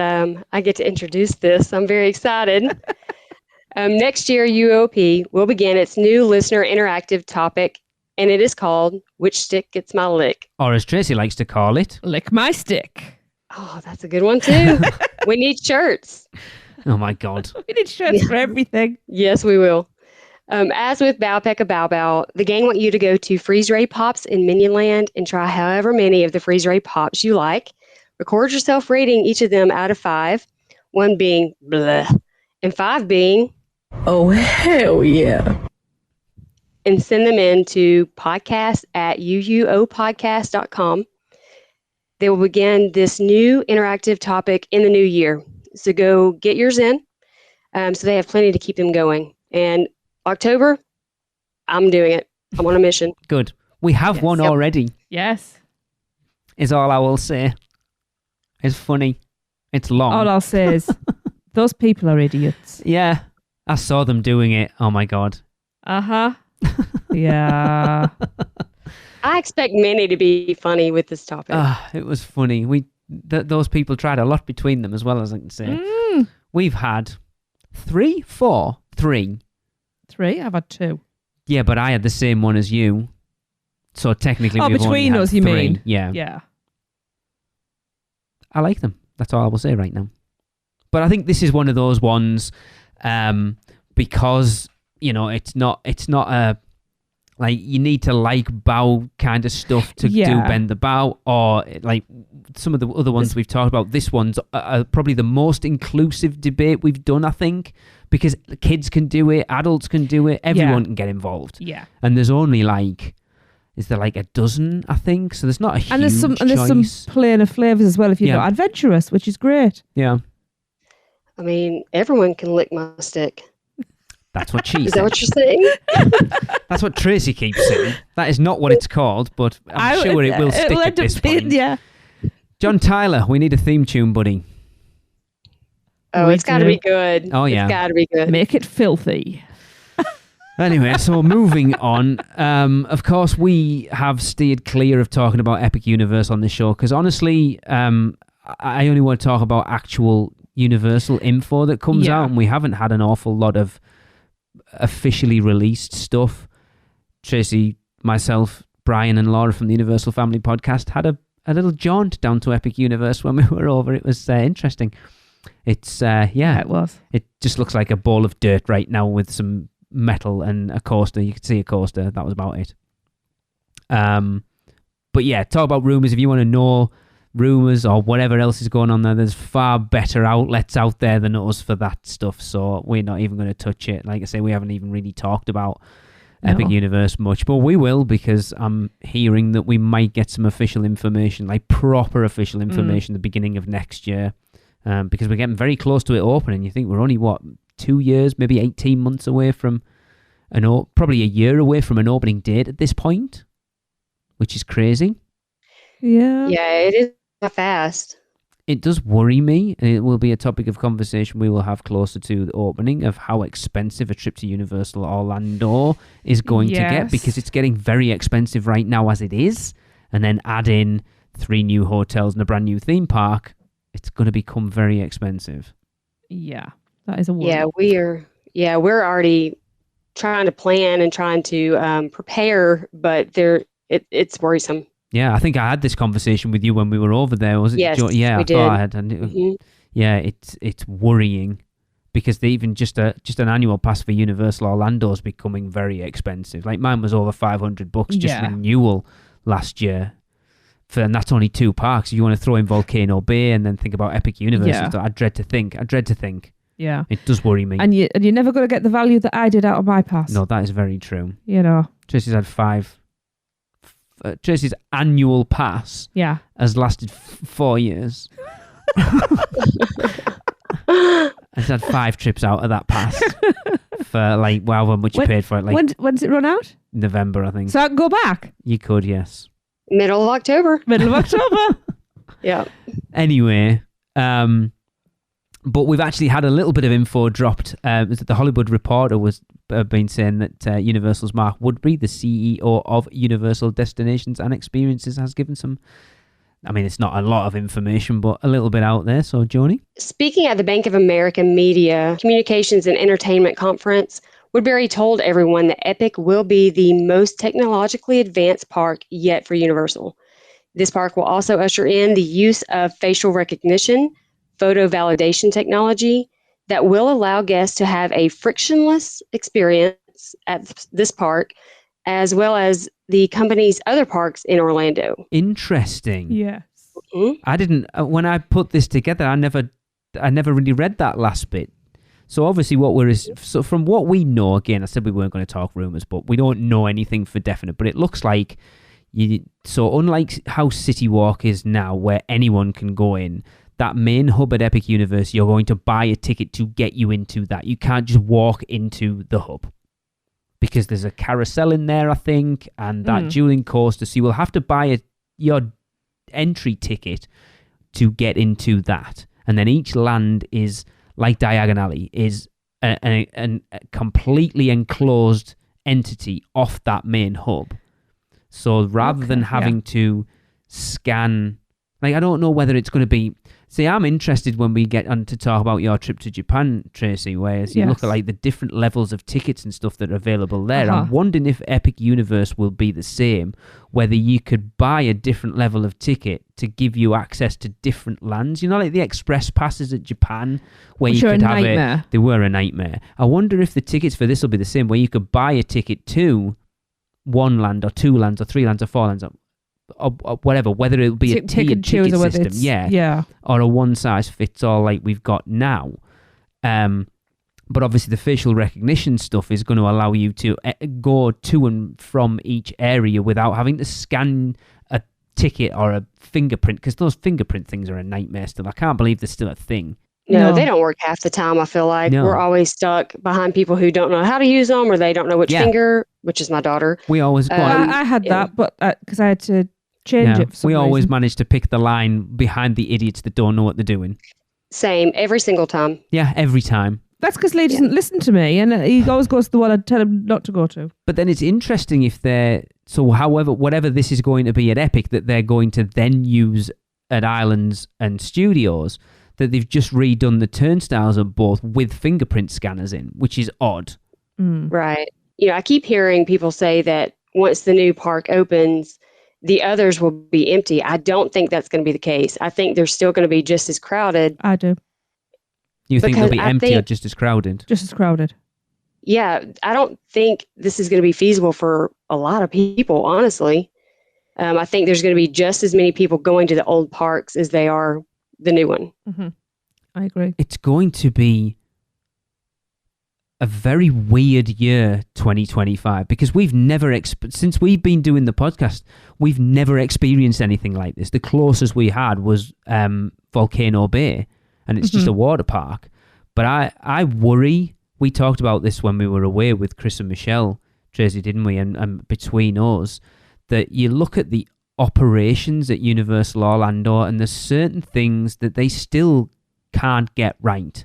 I get to introduce this. I'm very excited. Next year, UUOP will begin its new listener interactive topic, and it is called Which Stick Gets My Lick? Or as Tracy likes to call it, Lick My Stick. Oh, that's a good one too. We need shirts. Oh my God. We need shirts for everything. Yes, we will. As with Bow Pekka Bow Bow, the gang want you to go to Freeze Ray Pops in Minion Land and try however many of the Freeze Ray Pops you like. Record yourself rating each of them out of 5, 1 being bleh, and 5 being Oh, hell yeah. And send them in to podcast@uuopodcast.com. They will begin this new interactive topic in the new year. So go get yours in. So they have plenty to keep them going. And October, I'm doing it. I'm on a mission. Good. We have one already. Yes. Is all I will say. It's funny. It's long. All I'll say is those people are idiots. Yeah. I saw them doing it. Oh my God. Uh-huh. Yeah. I expect many to be funny with this topic. It was funny. Those people tried a lot between them, as well as I can say. We've had 3. I've had 2. Yeah, but I had the same one as you. So technically we've between only had us, you 3. mean? Yeah. Yeah. I like them. That's all I will say right now. But I think this is one of those ones, because, you know, it's not a, like, you need to like Bow kind of stuff to do Bend the Bow, or like some of the other ones we've talked about. This one's probably the most inclusive debate we've done, I think, because kids can do it, adults can do it, everyone can get involved. Yeah. And there's only is there like a dozen, I think? So there's not a huge and there's some plainer flavours as well if you're not adventurous, which is great. Yeah. I mean, everyone can lick my stick. That's what she said. Is that what you're saying? That's what Tracy keeps saying. That is not what it's called, but I'm sure it will stick at this point. Yeah. John Tyler, we need a theme tune, buddy. Oh, it's got to be good. Oh, yeah. It's got to be good. Make it filthy. Anyway, so moving on. Of course, we have steered clear of talking about Epic Universe on this show, because honestly, I only want to talk about actual Universal info that comes out, and we haven't had an awful lot of officially released stuff. Tracy, myself, Brian and Laura from the Universal Family Podcast had a little jaunt down to Epic Universe when we were over. It was interesting. It's it was. It just looks like a ball of dirt right now with some metal and a coaster. You could see a coaster. That was about it. But yeah, talk about rumours. If you want to know rumours or whatever else is going on there's far better outlets out there than us for that stuff, so we're not even going to touch it. Like I say, we haven't even really talked about Epic Universe much, but we will, because I'm hearing that we might get some official information, like proper official information, the beginning of next year, because we're getting very close to it opening. You think we're only 2 years, maybe 18 months away from probably a year away from an opening date at this point, which is crazy. Yeah it is fast. It does worry me, and it will be a topic of conversation we will have closer to the opening, of how expensive a trip to Universal Orlando is going to get, because it's getting very expensive right now as it is, and then add in 3 new hotels and a brand new theme park, it's going to become very expensive. Yeah, that is a worry. We're already trying to plan and trying to prepare, but it's worrisome. Yeah, I think I had this conversation with you when we were over there, was it? Yes, yeah, we I did. thought I had. And yeah, it's worrying, because even just an annual pass for Universal Orlando is becoming very expensive. Like, mine was over $500 just renewal last year, And that's only 2 parks. You want to throw in Volcano Bay and then think about Epic Universe. Yeah. I dread to think. Yeah. It does worry me. And you're never going to get the value that I did out of my pass. No, that is very true. You know. Tracy's had 5. Tracy's annual pass has lasted 4 years. I've had 5 trips out of that pass for like however much you paid for it. Like when's it run out? November, I think. So I can go back? You could, yes. Middle of October. Yeah. Anyway, but we've actually had a little bit of info dropped. The Hollywood Reporter was been saying that Universal's Mark Woodbury, the CEO of Universal Destinations and Experiences, has given some. I mean, it's not a lot of information, but a little bit out there. So, Joni? Speaking at the Bank of America Media, Communications and Entertainment Conference, Woodbury told everyone that Epic will be the most technologically advanced park yet for Universal. This park will also usher in the use of facial recognition, photo validation technology that will allow guests to have a frictionless experience at this park, as well as the company's other parks in Orlando. Interesting. Yes. Mm-hmm. I didn't, when I put this together, I never really read that last bit. So obviously so from what we know, again, I said we weren't going to talk rumours, but we don't know anything for definite, but it looks like, so unlike how City Walk is now, where anyone can go in, that main hub at Epic Universe, you're going to buy a ticket to get you into that. You can't just walk into the hub. Because there's a carousel in there, I think, and that dueling coaster. So you will have to buy your entry ticket to get into that. And then each land is, like Diagon Alley, is a completely enclosed entity off that main hub. So rather than having to scan, like, I don't know whether it's going to be... See, I'm interested when we get on to talk about your trip to Japan, Tracy, whereas you look at like the different levels of tickets and stuff that are available there. I'm wondering if Epic Universe will be the same, whether you could buy a different level of ticket to give you access to different lands. You know, like the express passes at Japan, where you could have they were a nightmare. I wonder if the tickets for this will be the same, where you could buy a ticket to 1 land or 2 lands or 3 lands or 4 lands or whatever, whether it'll be a tiered ticket system, or a one-size-fits-all like we've got now. But obviously the facial recognition stuff is going to allow you to go to and from each area without having to scan a ticket or a fingerprint, because those fingerprint things are a nightmare still. I can't believe they're still a thing. No, they don't work half the time, I feel like. We're always stuck behind people who don't know how to use them, or they don't know which finger, which is my daughter. We always... I had that, but because I had to change it for some we always reason. manage to pick the line behind the idiots that don't know what they're doing. Same, every single time. Yeah, every time. That's because Lee doesn't listen to me, and he always goes to the one I tell him not to go to. But then it's interesting if they're... So whatever this is going to be at Epic, that they're going to then use at Islands and Studios, that they've just redone the turnstiles of both with fingerprint scanners in, which is odd. Right. I keep hearing people say that once the new park opens, the others will be empty. I don't think that's going to be the case. I think they're still going to be just as crowded. I do. You think they'll be empty or just as crowded? Just as crowded. Yeah, I don't think this is going to be feasible for a lot of people, honestly. I think there's going to be just as many people going to the old parks as they are the new one. Mm-hmm. I agree. It's going to be a very weird year, 2025, because we've never, since we've been doing the podcast, we've never experienced anything like this. The closest we had was Volcano Bay, and it's just a water park. But I worry, we talked about this when we were away with Chris and Michelle, Tracy, didn't we? And between us, that you look at the operations at Universal Orlando, and there's certain things that they still can't get right.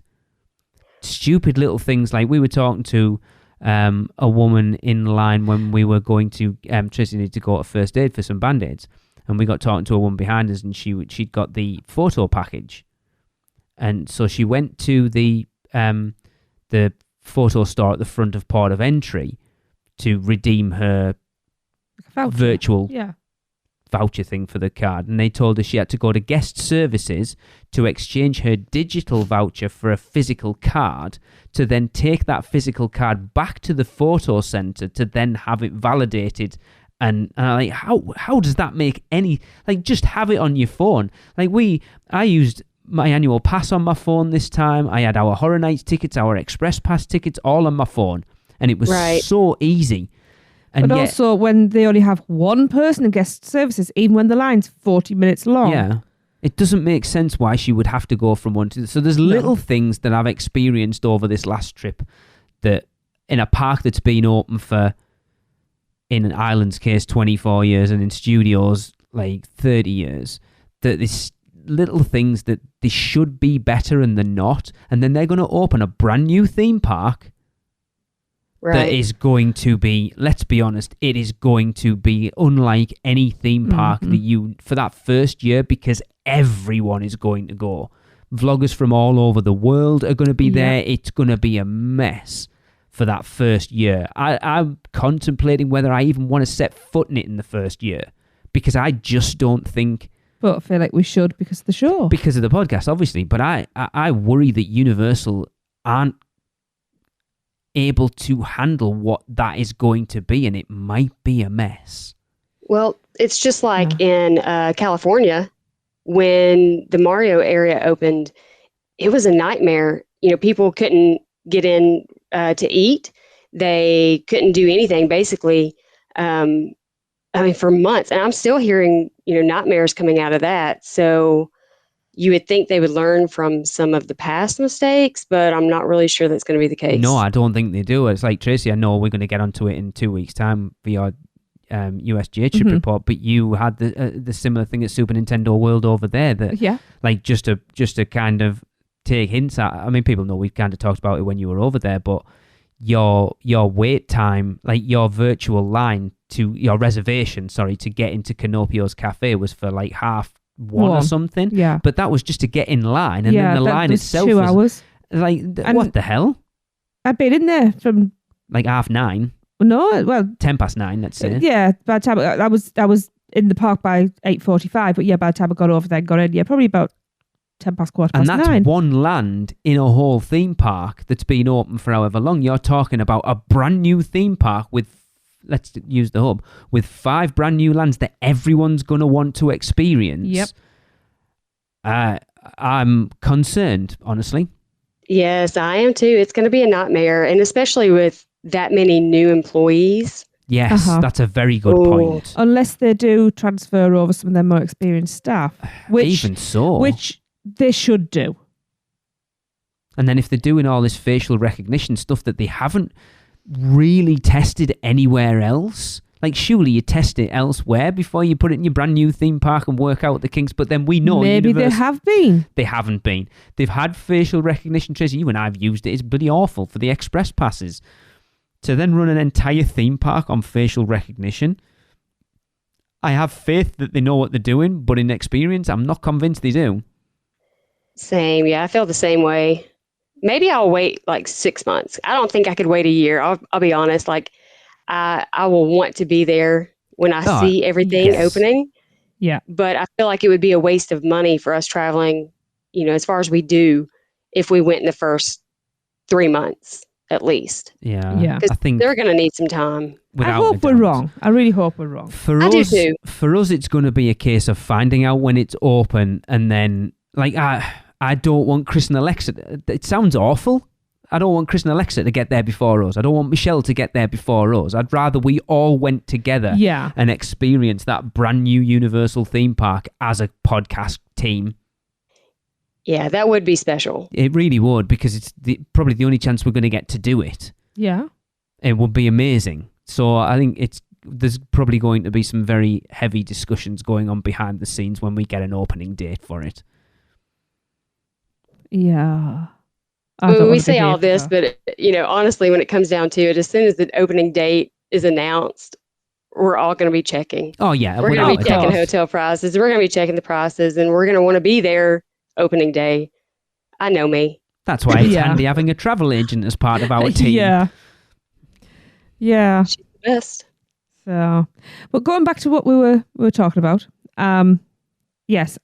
Stupid little things, like we were talking to a woman in line when we were going to Tracy needed to go to first aid for some band-aids, and we got talking to a woman behind us, and she'd got the photo package, and so she went to the photo store at the front of port of entry to redeem her virtual voucher thing for the card, and they told her she had to go to guest services to exchange her digital voucher for a physical card, to then take that physical card back to the photo center to then have it validated And like, how does that make any, like, just have it on your phone. Like I used my annual pass on my phone this time. I had our Horror Nights tickets, our Express Pass tickets, all on my phone. And it was so easy. And but also when they only have one person in guest services, even when the line's 40 minutes long. Yeah. It doesn't make sense why she would have to go from one to the... So there's little things that I've experienced over this last trip that in a park that's been open for, in an Island's case, 24 years, and in studios, like 30 years, that there's little things that they should be better and they're not. And then they're going to open a brand new theme park that is going to be, let's be honest, it is going to be unlike any theme park that you, for that first year, because everyone is going to go. Vloggers from all over the world are going to be there. It's going to be a mess for that first year. I'm contemplating whether I even want to set foot in it in the first year, because I just don't think... But I feel like we should because of the show. Because of the podcast, obviously. But I worry that Universal aren't able to handle what that is going to be, and it might be a mess. Well, it's just like in California, when the Mario area opened, it was a nightmare. You know, people couldn't get in to eat. They couldn't do anything, basically. For months. And I'm still hearing, nightmares coming out of that. So you would think they would learn from some of the past mistakes, but I'm not really sure that's going to be the case. No, I don't think they do. It's like, Tracy, I know we're going to get onto it in 2 weeks' time for your USGA trip report, but you had the similar thing at Super Nintendo World over there that, like, just to kind of take hints at. I mean, people know we've kind of talked about it when you were over there, but your wait time, like your virtual line to your reservation, to get into Canopio's Cafe was for like 1:30 or something. Yeah. But that was just to get in line, and then the line itself 2 hours. Like, what the hell? I've been in there from like 9:30. No, well, 9:10, let's say. Yeah, by the time I was in the park by 8:45, but by the time I got over there and got in, probably about 10 past 9:15. And that's one land in a whole theme park that's been open for however long. You're talking about a brand new theme park with, let's use the hub, with 5 brand new lands that everyone's going to want to experience. Yep. I'm concerned, honestly. Yes, I am too. It's going to be a nightmare, and especially with that many new employees. Yes, that's a very good point. Unless they do transfer over some of their more experienced staff. Which they should do. And then if they're doing all this facial recognition stuff that they haven't really tested anywhere else, like surely you test it elsewhere before you put it in your brand new theme park and work out the kinks. But then we know maybe they have been. They haven't been. They've had facial recognition, Tracy. You and I've used it. It's bloody awful for the express passes. To then run an entire theme park on facial recognition, I have faith that they know what they're doing, but in experience, I'm not convinced they do. Same, yeah, I feel the same way. Maybe I'll wait like 6 months. I don't think I could wait a year. I'll be honest. Like, I will want to be there when I see everything opening. Yeah. But I feel like it would be a waste of money for us traveling, as far as we do, if we went in the first 3 months at least. Yeah. I think they're going to need some time. I hope we're wrong. I really hope we're wrong. I do too. For us, it's going to be a case of finding out when it's open, and then, like, I don't want Chris and Alexa. It sounds awful. I don't want Chris and Alexa to get there before us. I don't want Michelle to get there before us. I'd rather we all went together and experienced that brand new Universal theme park as a podcast team. Yeah, that would be special. It really would, because it's probably the only chance we're going to get to do it. Yeah. It would be amazing. So I think there's probably going to be some very heavy discussions going on behind the scenes when we get an opening date for it. Yeah. We say all this, but honestly, when it comes down to it, as soon as the opening date is announced, we're all going to be checking. Oh yeah, we're going to be checking hotel prices. We're going to be checking the prices, and we're going to want to be there opening day. I know me. That's why it's handy having a travel agent as part of our team. Yeah. She's the best. So, but going back to what we were talking about, yes.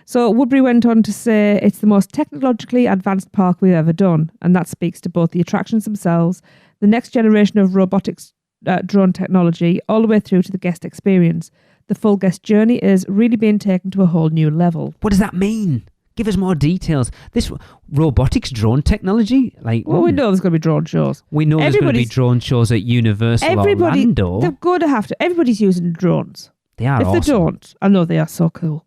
So Woodbury went on to say it's the most technologically advanced park we've ever done, and that speaks to both the attractions themselves, the next generation of robotics drone technology all the way through to the guest experience. The full guest journey is really being taken to a whole new level. What does that mean? Give us more details. This robotics drone technology? Well, we know there's going to be drone shows. We know there's going to be drone shows at Universal Orlando. They're going to have to. Everybody's using drones. They are If awesome. they don't, I know they are so cool.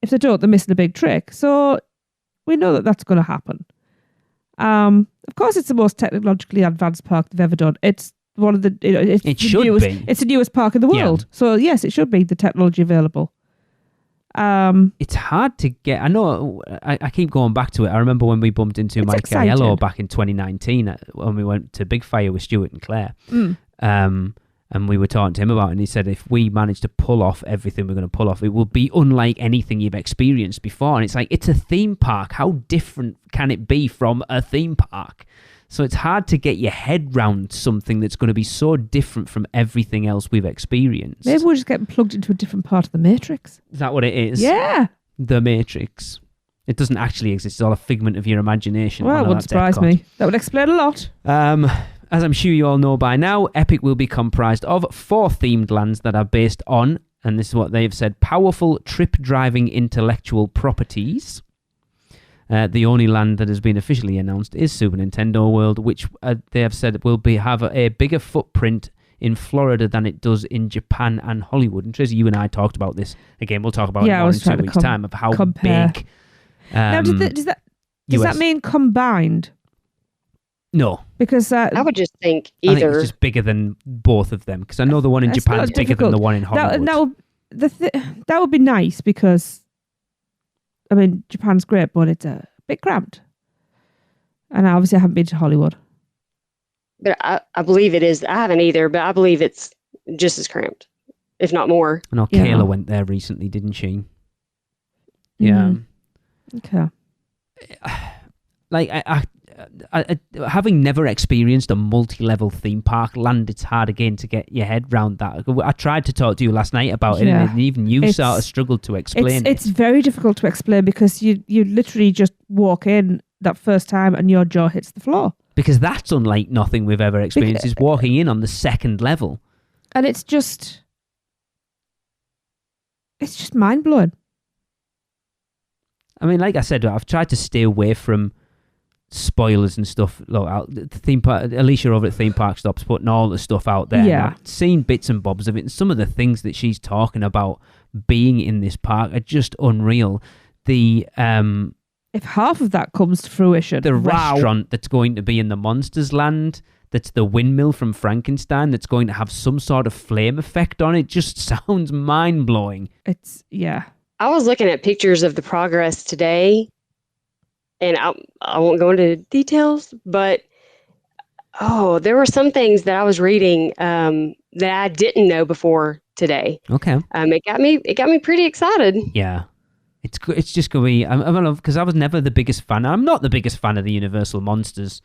If they don't, they're missing a big trick. So we know that that's going to happen. Of course, it's the most technologically advanced park they've ever done. It's one of the. It should be. It's the newest park in the world. Yeah. So yes, it should be the technology available. It's hard to get. I know. I keep going back to it. I remember when we bumped into Mike exciting. Aiello back in 2019 when we went to Big Fire with Stuart and Claire. And we were talking to him about it, and he said if we manage to pull off everything we're going to pull off, it will be unlike anything you've experienced before. And it's like, it's a theme park. How different can it be from a theme park? So it's hard to get your head round something that's going to be so different from everything else we've experienced. Maybe we're just getting plugged into a different part of the Matrix. Is that what it is? Yeah. The Matrix. It doesn't actually exist. It's all a figment of your imagination. Well, it wouldn't surprise me. That would explain a lot. As I'm sure you all know by now, Epic will be comprised of 4 themed lands that are based on, and this is what they've said, powerful trip-driving intellectual properties. The only land that has been officially announced is Super Nintendo World, which they have said will have a bigger footprint in Florida than it does in Japan and Hollywood. And Tracy, you and I talked about this. Again, we'll talk about it more in 2 weeks' time, of how big... Now, does that mean combined? No. Because I would just think I think either. it's just bigger than both of them, because I know the one in Japan is bigger than the one in Hollywood. That would be nice, because I mean, Japan's great, but it's a bit cramped. And obviously I haven't been to Hollywood. But I believe it is. I haven't either, but I believe it's just as cramped, if not more. I know Kayla went there recently, didn't she? Yeah. Okay. Like, I having never experienced a multi-level theme park land, it's hard again to get your head round that. I tried to talk to you last night about it, and even you sort of struggled to explain it. It's very difficult to explain, because you literally just walk in that first time and your jaw hits the floor. Because that's unlike nothing we've ever experienced, is walking in on the second level. And it's just mind-blowing. I mean, like I said, I've tried to stay away from spoilers and stuff. Look, theme park, Alicia over at Theme Park Stops putting all the stuff out there. Yeah. I've seen bits and bobs of it, and some of the things that she's talking about being in this park are just unreal. The if half of that comes to fruition, the restaurant that's going to be in the Monsters Land, that's the windmill from Frankenstein, that's going to have some sort of flame effect on it, just sounds mind blowing. I was looking at pictures of the progress today, and I won't go into details, but there were some things that I was reading that I didn't know before today. Okay. It got me pretty excited. Yeah. It's just going to be, I love, because I was never the biggest fan. I'm not the biggest fan of the Universal Monsters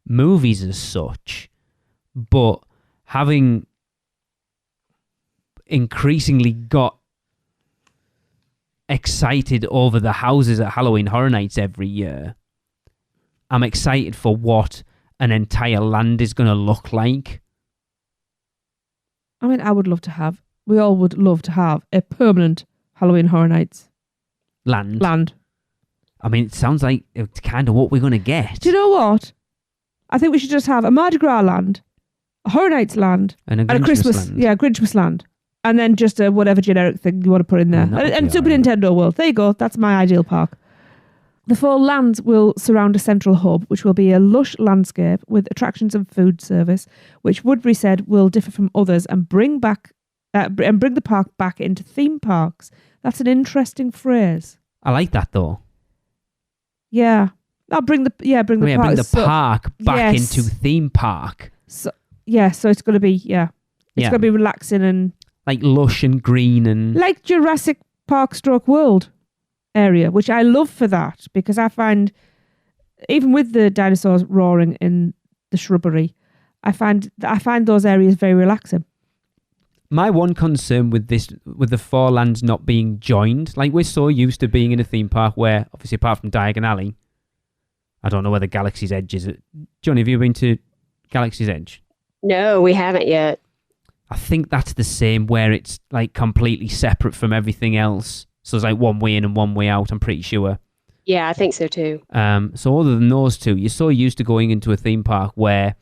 movies as such, but having increasingly got excited over the houses at Halloween Horror Nights every year, I'm excited for what an entire land is going to look like. I mean, we all would love to have a permanent Halloween Horror Nights land. I mean, it sounds like it's kind of what we're going to get. Do you know what? I think we should just have a Mardi Gras land, a Horror Nights land, and a Christmas land. Yeah, Grinchmas land. And then just whatever generic thing you want to put in there. And Super Nintendo World. There you go. That's my ideal park. The 4 lands will surround a central hub, which will be a lush landscape with attractions and food service, which Woodbury said will differ from others and bring the park back into theme parks. That's an interesting phrase. I like that though. Yeah. I'll bring the park. Bring the park back into theme park. So it's going to be it's going to be relaxing and like lush and green and like Jurassic Park / World area, which I love for that, because I find even with the dinosaurs roaring in the shrubbery, I find those areas very relaxing. My one concern with the 4 lands not being joined, like we're so used to being in a theme park where, obviously apart from Diagon Alley, I don't know where the Galaxy's Edge is. Johnny, have you been to Galaxy's Edge? No, we haven't yet. I think that's the same, where it's like completely separate from everything else. So it's like one way in and one way out, I'm pretty sure. Yeah, I think so too. So other than those two, you're so used to going into a theme park where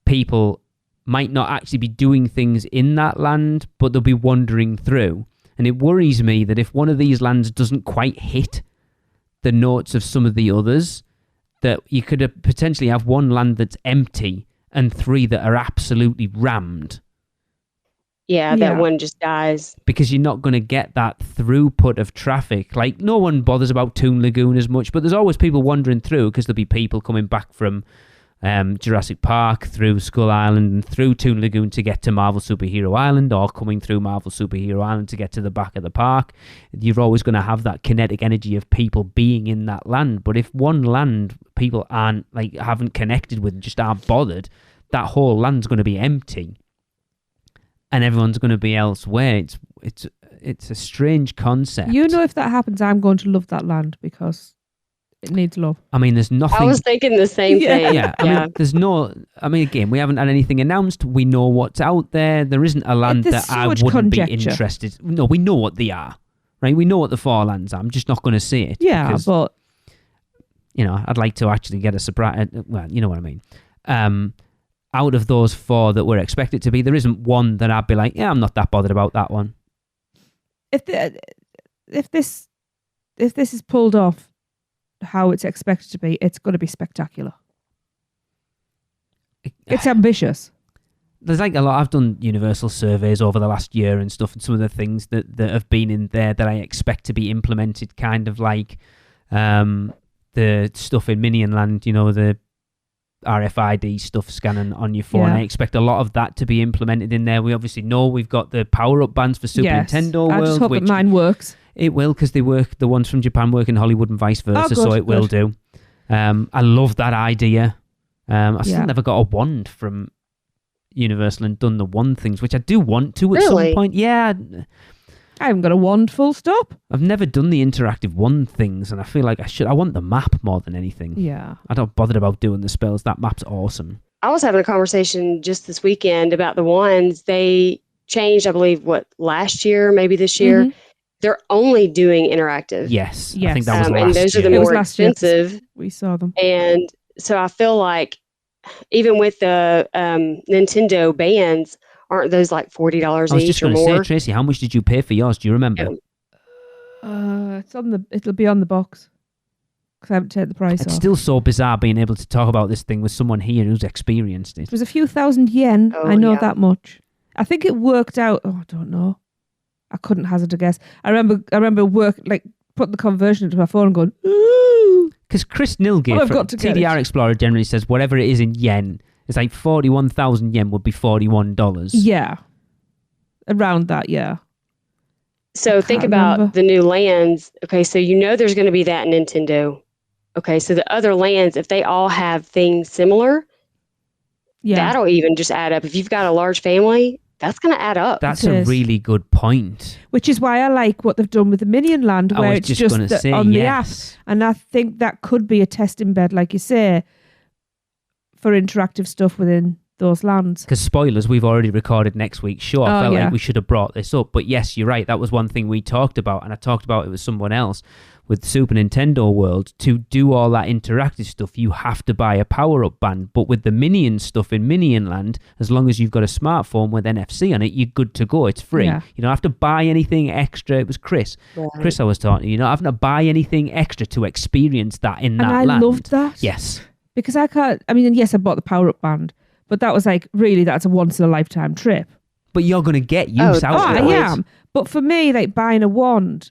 people might not actually be doing things in that land, but they'll be wandering through. And it worries me that if one of these lands doesn't quite hit the notes of some of the others, that you could potentially have one land that's empty and 3 that are absolutely rammed. Yeah, that one just dies. Because you're not going to get that throughput of traffic. Like, no one bothers about Toon Lagoon as much, but there's always people wandering through because there'll be people coming back from Jurassic Park through Skull Island and through Toon Lagoon to get to Marvel Superhero Island, or coming through Marvel Superhero Island to get to the back of the park. You're always going to have that kinetic energy of people being in that land. But if one land people haven't connected with, just aren't bothered, that whole land's going to be empty. And everyone's going to be elsewhere. It's a strange concept. You know, if that happens, I'm going to love that land because it needs love. I mean, there's nothing. I was thinking the same thing. Yeah. I mean, again, we haven't had anything announced. We know what's out there. There isn't a land that I wouldn't be interested. No, we know what they are, right? We know what the 4 lands are. I'm just not going to see it. Yeah, because, but I'd like to actually get a surprise. Well, you know what I mean. Out of those 4 that we're expected to be, there isn't one that I'd be like, yeah, I'm not that bothered about that one. If this is pulled off how it's expected to be, it's going to be spectacular. It's ambitious. There's like a lot. I've done Universal surveys over the last year and stuff, and some of the things that have been in there that I expect to be implemented, kind of like the stuff in Minion Land, the RFID stuff scanning on your phone. Yeah. I expect a lot of that to be implemented in there. We obviously know we've got the power-up bands for Super Nintendo World. I just hope that mine works. It will, because they work. The ones from Japan work in Hollywood and vice versa, good, so it will do. I love that idea. I still never got a wand from Universal and done the wand things, which I do want to at some point. Yeah. I haven't got a wand, full stop. I've never done the interactive wand things, and I feel like I should. I want the map more than anything. Yeah. I don't bother about doing the spells. That map's awesome. I was having a conversation just this weekend about the wands. They changed, I believe, last year, maybe this year. Mm-hmm. They're only doing interactive. Yes. I think that was last year. And those are the more expensive. We saw them. And so I feel like even with the Nintendo bands, aren't those like $40 each or more? I was just going to say, Tracy, how much did you pay for yours? Do you remember? It'll be on the box because I haven't taken the price off. It's still so bizarre being able to talk about this thing with someone here who's experienced it. It was a few thousand yen. I know that much. I think it worked out. Oh, I don't know. I couldn't hazard a guess. I remember putting the conversion into my phone and going, ooh. Because Chris Nilgate from TDR Explorer generally says whatever it is in yen, it's like 41,000 yen would be $41. Yeah. Around that, yeah. So think about the new lands. Okay, so there's going to be that in Nintendo. Okay, so the other lands, if they all have things similar, that'll even just add up. If you've got a large family, that's going to add up. That's a really good point. Which is why I like what they've done with the Minion Land, where it's just on the app. And I think that could be a testing bed, like you say, for interactive stuff within those lands. Because spoilers, we've already recorded next week's show. I felt like we should have brought this up. But yes, you're right. That was one thing we talked about, and I talked about it with someone else. With Super Nintendo World, to do all that interactive stuff, you have to buy a power-up band. But with the Minion stuff in Minion Land, as long as you've got a smartphone with NFC on it, you're good to go. It's free. Yeah. You don't have to buy anything extra. It was Chris. Right. Chris I was talking to. You're not having to buy anything extra to experience that in that land. And I loved that. Yes. Because I can't... I mean, yes, I bought the power-up band, but that was like, really, that's a once-in-a-lifetime trip. But you're going to get use out of it. I am. But for me, like buying a wand...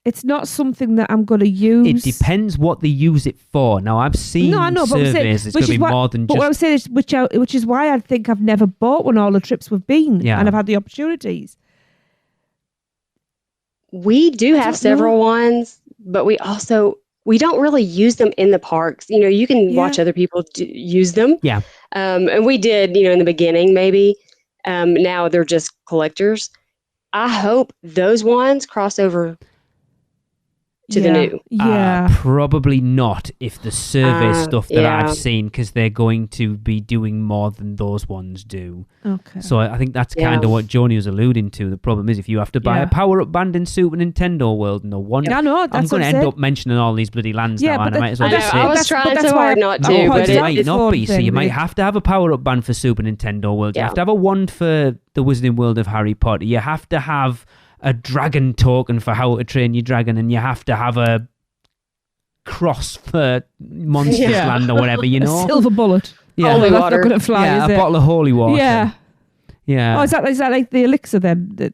It's not something that I'm going to use. It depends what they use it for. Now, I've seen surveys. It's going to be more than just... But what I'm saying is, which is why I think I've never bought one all the trips we've been. And I've had the opportunities. We do have several ones, but we don't really use them in the parks. You can watch other people use them. Yeah. And we did, in the beginning, maybe. Now they're just collectors. I hope those ones cross over to the new. Yeah. Probably not if the survey stuff that yeah. I've seen, because they're going to be doing more than those ones do. Okay. So I think that's kind of what Joni was alluding to. The problem is if you have to buy a power-up band in Super Nintendo World, no wonder. I know, I'm going to end up mentioning all these bloody lands now, and I might as well just say I was trying so hard not to, but but it might it's not be. So you might have to have a power-up band for Super Nintendo World. You have to have a wand for the Wizarding World of Harry Potter. You have to have a dragon token for How to Train Your Dragon, and you have to have a cross for Monsters Land or whatever, you know. A silver bullet. Yeah. Holy that's water. not going to fly, yeah, is a it? bottle of holy water. Yeah. Yeah. Oh, is that like the elixir then?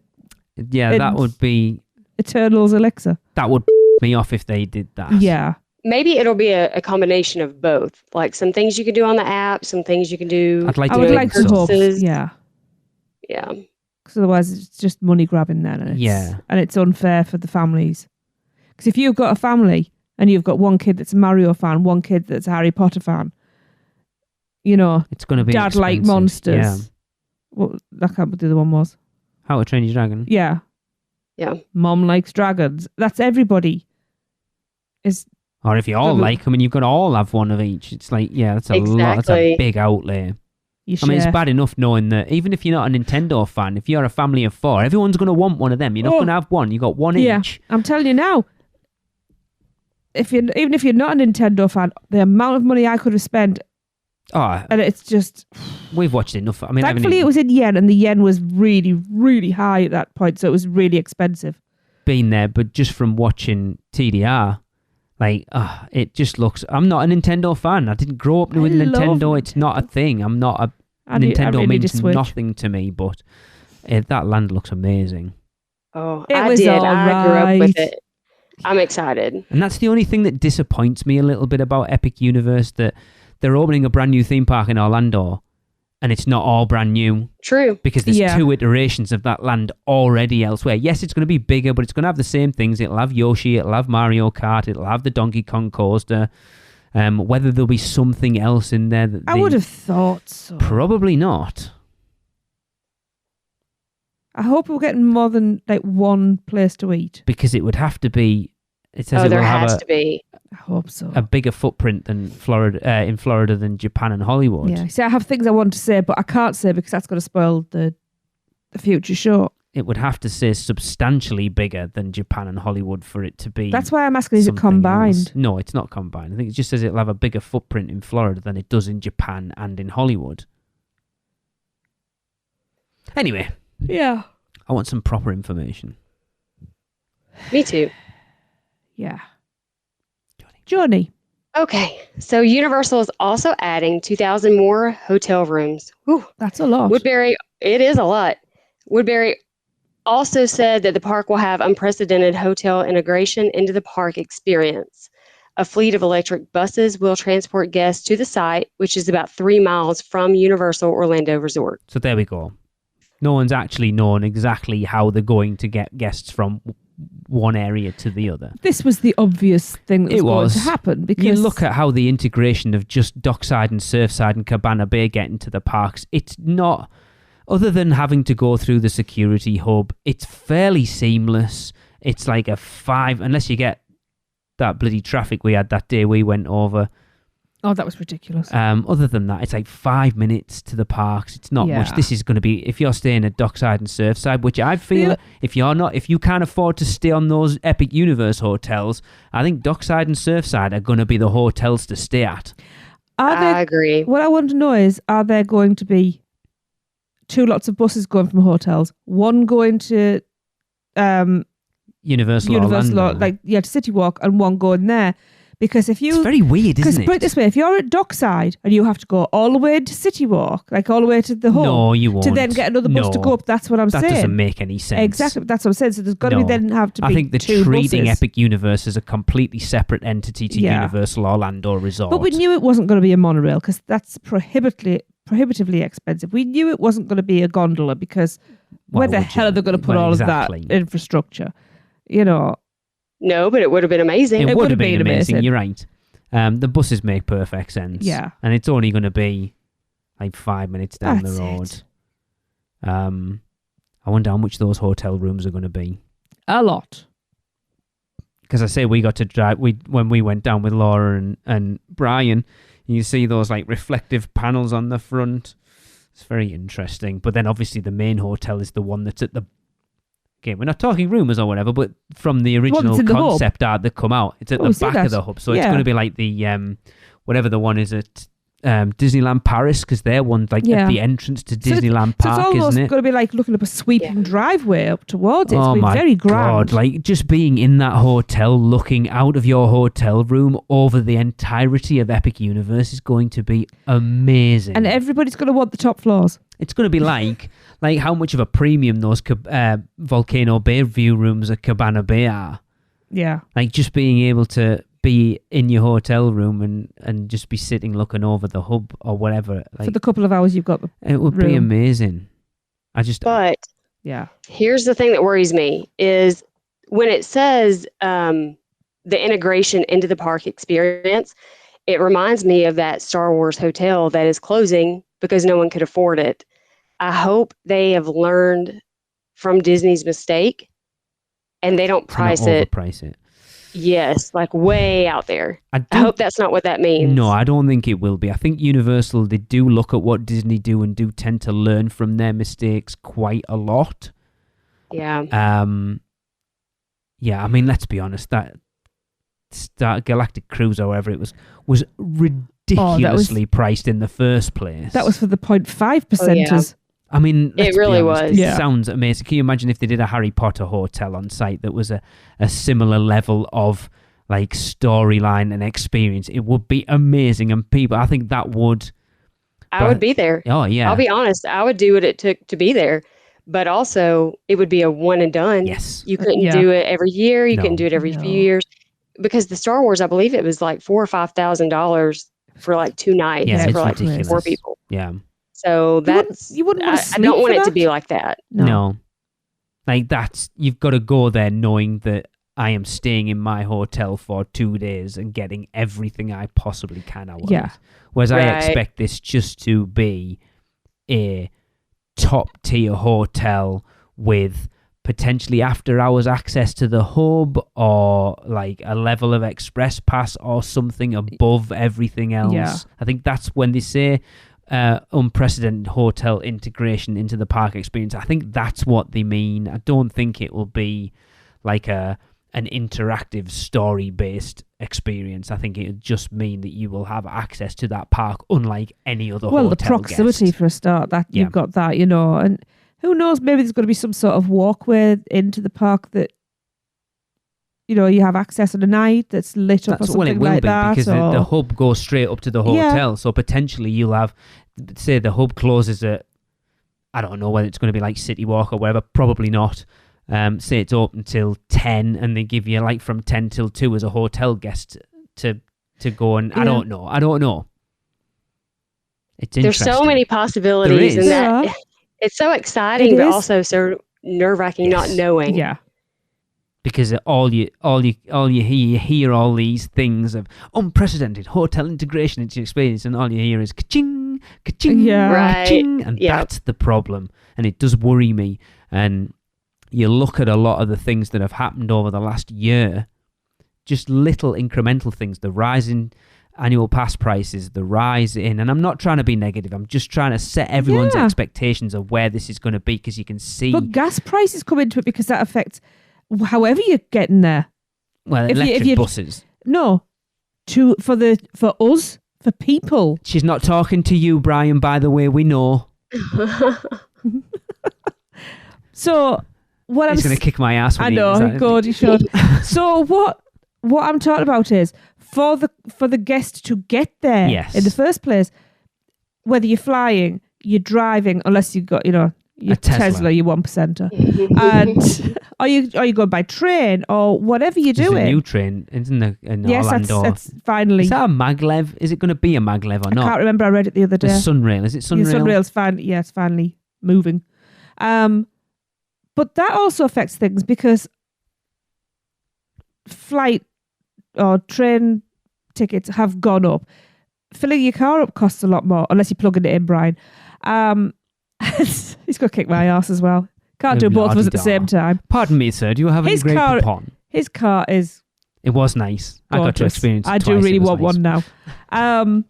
Yeah, that would be... Eternal's elixir. That would me off if they did that. Yeah. Maybe it'll be a combination of both. Like some things you can do on the app, some things you can do. I'd like I to would think like to so. hope. Yeah. Yeah. Because otherwise it's just money grabbing then. And it's unfair for the families. Because if you've got a family and you've got one kid that's a Mario fan, one kid that's a Harry Potter fan, you know, it's going to be dad like expensive. monsters. Yeah. Well, I can't what the other one was. How to Train Your Dragon. Yeah. Yeah. Mom likes dragons. That's everybody. Or if you all like them and you've got to all have one of each, it's like, yeah, that's a lot. That's a big outlay. I mean, it's bad enough knowing that even if you're not a Nintendo fan, if you're a family of 4, everyone's going to want one of them. You're not going to have one. You've got one each. I'm telling you now, even if you're not a Nintendo fan, the amount of money I could have spent, and it's just... We've watched enough. I mean, thankfully it was in yen, and the yen was really, really high at that point, so it was really expensive. Been there, but just from watching TDR, like, it just looks... I'm not a Nintendo fan. I didn't grow up with Nintendo. It's not a thing. I'm not a... Nintendo really means nothing to me, but that land looks amazing. Oh, I did. I grew up with it. I'm excited. And that's the only thing that disappoints me a little bit about Epic Universe, that they're opening a brand new theme park in Orlando, and it's not all brand new. True. Because there's 2 iterations of that land already elsewhere. Yes, it's going to be bigger, but it's going to have the same things. It'll have Yoshi, it'll have Mario Kart, it'll have the Donkey Kong coaster. Whether there'll be something else in there that I would have thought so. Probably not. I hope we're getting more than like one place to eat. Because it would have to be. It says it there will has have to be. I hope so. A bigger footprint than Florida, in Florida than Japan and Hollywood. Yeah. See, I have things I want to say, but I can't say because that's going to spoil the future show. It would have to say substantially bigger than Japan and Hollywood for it to be. That's why I'm asking, is it combined? Else. No, it's not combined. I think it just says it'll have a bigger footprint in Florida than it does in Japan and in Hollywood. Anyway. Yeah. I want some proper information. Me too. Yeah. Johnny. Okay, so Universal is also adding 2,000 more hotel rooms. Whew. That's a lot. Woodbury, it is a lot. Woodbury also said that the park will have unprecedented hotel integration into the park experience. A fleet of electric buses will transport guests to the site, which is about 3 miles from Universal Orlando Resort. So there we go. No one's actually known exactly how they're going to get guests from one area to the other. This was the obvious thing that was going to happen. Because you look at how the integration of just Dockside and Surfside and Cabana Bay get into the parks, it's not... Other than having to go through the security hub, it's fairly seamless. It's like a 5... Unless you get that bloody traffic we had that day we went over. Oh, that was ridiculous. Other than that, it's like 5 minutes to the parks. It's not much. This is going to be... If you're staying at Dockside and Surfside, which I feel... If you can't afford to stay on those Epic Universe hotels, I think Dockside and Surfside are going to be the hotels to stay at. I agree. What I want to know is, are there going to be 2 lots of buses going from hotels, one going to Universal Orlando. to City Walk, and one going there? Because if you... It's very weird, isn't it? Because put it this way, if you're at Dockside and you have to go all the way to City Walk, like all the way to the hub... No, you won't. To then get another bus to go up, that's what I'm saying. That doesn't make any sense. Exactly, that's what I'm saying. So there's got to be I think they're 2 treating buses. Epic Universe as a completely separate entity to Universal Orlando Resort. But we knew it wasn't going to be a monorail because that's prohibitively expensive. We knew it wasn't going to be a gondola because where the hell are they going to put all of that infrastructure? You know... No, but it would have been amazing. It would have been amazing. You're right. The buses make perfect sense. Yeah. And it's only going to be like 5 minutes down the road. I wonder how much those hotel rooms are going to be. A lot. because I say we got to drive when we went down with Laura and Brian. You see those like reflective panels on the front. It's very interesting. But then obviously the main hotel is the one that's at the... Okay, we're not talking rumours or whatever, but from the original concept art that come out, it's at the back of the hub. So it's going to be like the... whatever the one is at Disneyland Paris, because they're one like at the entrance to Disneyland Park, so it's almost isn't it? going to be like looking up a sweeping driveway up towards it. Oh It's my very grand. God, like just being in that hotel, looking out of your hotel room over the entirety of Epic Universe is going to be amazing. And everybody's going to want the top floors. It's going to be like how much of a premium those Volcano Bay view rooms at Cabana Bay are. Yeah. Like just being able to be in your hotel room and just be sitting looking over the hub or whatever. Like, for the couple of hours you've got the it would be amazing. But here's the thing that worries me is when it says the integration into the park experience, it reminds me of that Star Wars hotel that is closing because no one could afford it. I hope they have learned from Disney's mistake and they don't price it. Overprice it. Yes, like way out there. I hope that's not what that means. No, I don't think it will be. I think Universal, they do look at what Disney do and do tend to learn from their mistakes quite a lot. Yeah. Yeah, I mean, let's be honest, that Galactic Cruise, however it was ridiculously priced in the first place. That was for the 0.5%ers. I mean, it really was. It sounds amazing. Can you imagine if they did a Harry Potter hotel on site that was a similar level of like storyline and experience? It would be amazing, and people, I think that would. I would be there. Oh yeah. I'll be honest. I would do what it took to be there, but also it would be a one and done. Yes. You couldn't do it every year. You couldn't do it every few years, because the Star Wars, I believe it was like $4,000 or $5,000 for like 2 nights for like ridiculous. 4 people. Yeah. So that's you wouldn't want to I don't want it to be like that. No. Like you've got to go there knowing that I am staying in my hotel for 2 days and getting everything I possibly can out of it. Whereas I expect this just to be a top tier hotel with potentially after hours access to the hub or like a level of express pass or something above everything else. Yeah. I think that's when they say unprecedented hotel integration into the park experience. I think that's what they mean. I don't think it will be like an interactive story-based experience. I think it would just mean that you will have access to that park unlike any other hotel. Well, the proximity for a start, that you've got that, and who knows, maybe there's going to be some sort of walkway into the park that you have access at a night that's lit up or something like that. Because the hub goes straight up to the hotel. So potentially you'll have, say the hub closes at, I don't know whether it's going to be like City Walk or whatever, probably not. Say it's open till 10 and they give you like from 10 till 2 as a hotel guest to go and I don't know. It's interesting. There's so many possibilities and that it's so exciting but also so nerve-wracking not knowing. Yeah. Because all you hear all these things of unprecedented hotel integration into your experience, and all you hear is ka-ching, ka-ching, ka-ching, and that's the problem. And it does worry me. And you look at a lot of the things that have happened over the last year, just little incremental things, the rise in annual pass prices, the rise in, and I'm not trying to be negative, I'm just trying to set everyone's expectations of where this is going to be, because you can see. But gas prices come into it because that affects however you're getting there. Well, electric buses. No, for us, for people. She's not talking to you, Brian, by the way, we know. So what He's going to kick my ass. I know, God, you should. So what I'm talking about is for the guest to get there in the first place, whether you're flying, you're driving, unless you've got, your Tesla, your 1%er, and are you going by train or whatever you're doing? There's a new train, isn't there, in Orlando? Yes, that's finally. Is that a maglev? Is it going to be a maglev or not? I can't remember. I read it the other day. The Sunrail. Is it Sunrail? The Sunrail's finally, it's finally moving. But that also affects things because flight or train tickets have gone up. Filling your car up costs a lot more, unless you're plugging it in, Brian. He's going to kick my ass as well. Can't do both of us at the same time. Pardon me, sir. Do you have any great pon? His car is It was nice. I got to experience it I twice. do really It was want nice. one now.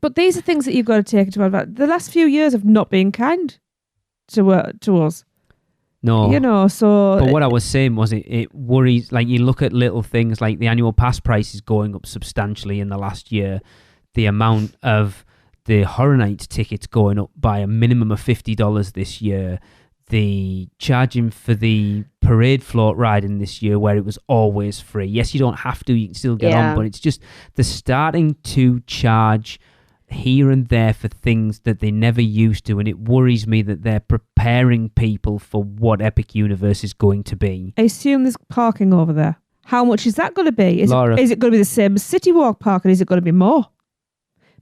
But these are things that you've got to take into account. The last few years have not been kind to us. No. You know, so... But what I was saying was it worries, like you look at little things like the annual pass price is going up substantially in the last year. The amount of the Horror Nights tickets going up by a minimum of $50 this year. The charging for the parade float riding this year where it was always free. Yes, you don't have to, you can still get on, but it's just they're starting to charge here and there for things that they never used to, and it worries me that they're preparing people for what Epic Universe is going to be. I assume there's parking over there. How much is that going to be? Is it going to be the same as City Walk parking? Is it going to be more?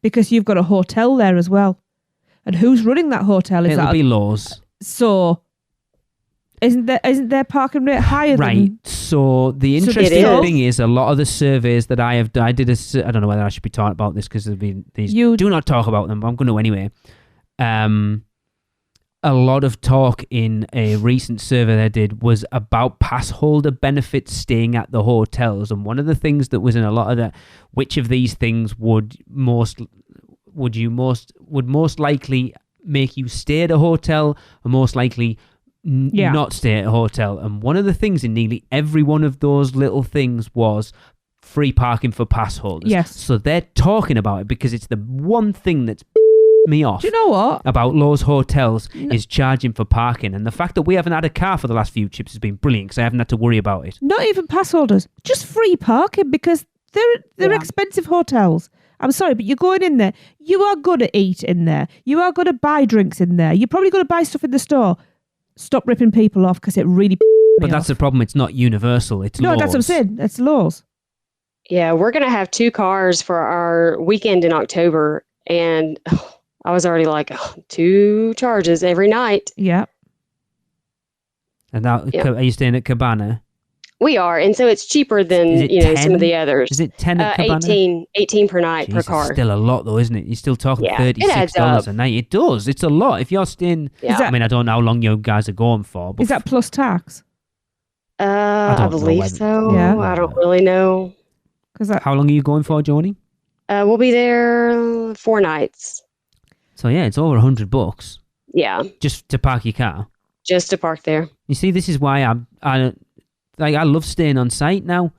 Because you've got a hotel there as well. And who's running that hotel? It'll be Laws. So, isn't their parking rate higher right. than... So the interesting thing is a lot of the surveys that I have, I don't know whether I should be talking about this because do not talk about them, but I'm going to anyway. A lot of talk in a recent survey I did was about pass holder benefits staying at the hotels, and one of the things that was in a lot of that, which of these things would most likely make you stay at a hotel, or most likely not stay at a hotel. And one of the things in nearly every one of those little things was free parking for pass holders. Yes. So they're talking about it because it's the one thing that's me off. Do you know what? About Lowe's hotels is charging for parking. And the fact that we haven't had a car for the last few trips has been brilliant because I haven't had to worry about it. Not even pass holders, just free parking because they're expensive hotels. I'm sorry, but you're going in there. You are going to eat in there. You are going to buy drinks in there. You're probably going to buy stuff in the store. Stop ripping people off because it really But that's the problem. It's not universal. It's No, Lowe's. that's what I'm saying. That's Lowe's. Yeah, we're going to have 2 cars for our weekend in October. And I was already like, 2 charges every night. Yeah. And are you staying at Cabana? We are. And so it's cheaper than, 10? some of the others. Is it 10 at Cabana? 18 per night per car. Still a lot though, isn't it? You're still talking $36 a night. It does. It's a lot. If you're staying, I mean, I don't know how long you guys are going for. But is that plus tax? I believe so. Yeah. I don't really know. How long are you going for, Joni? We'll be there 4 nights. So yeah, it's over $100. Yeah. Just to park your car. Just to park there. You see, this is why I love staying on site now.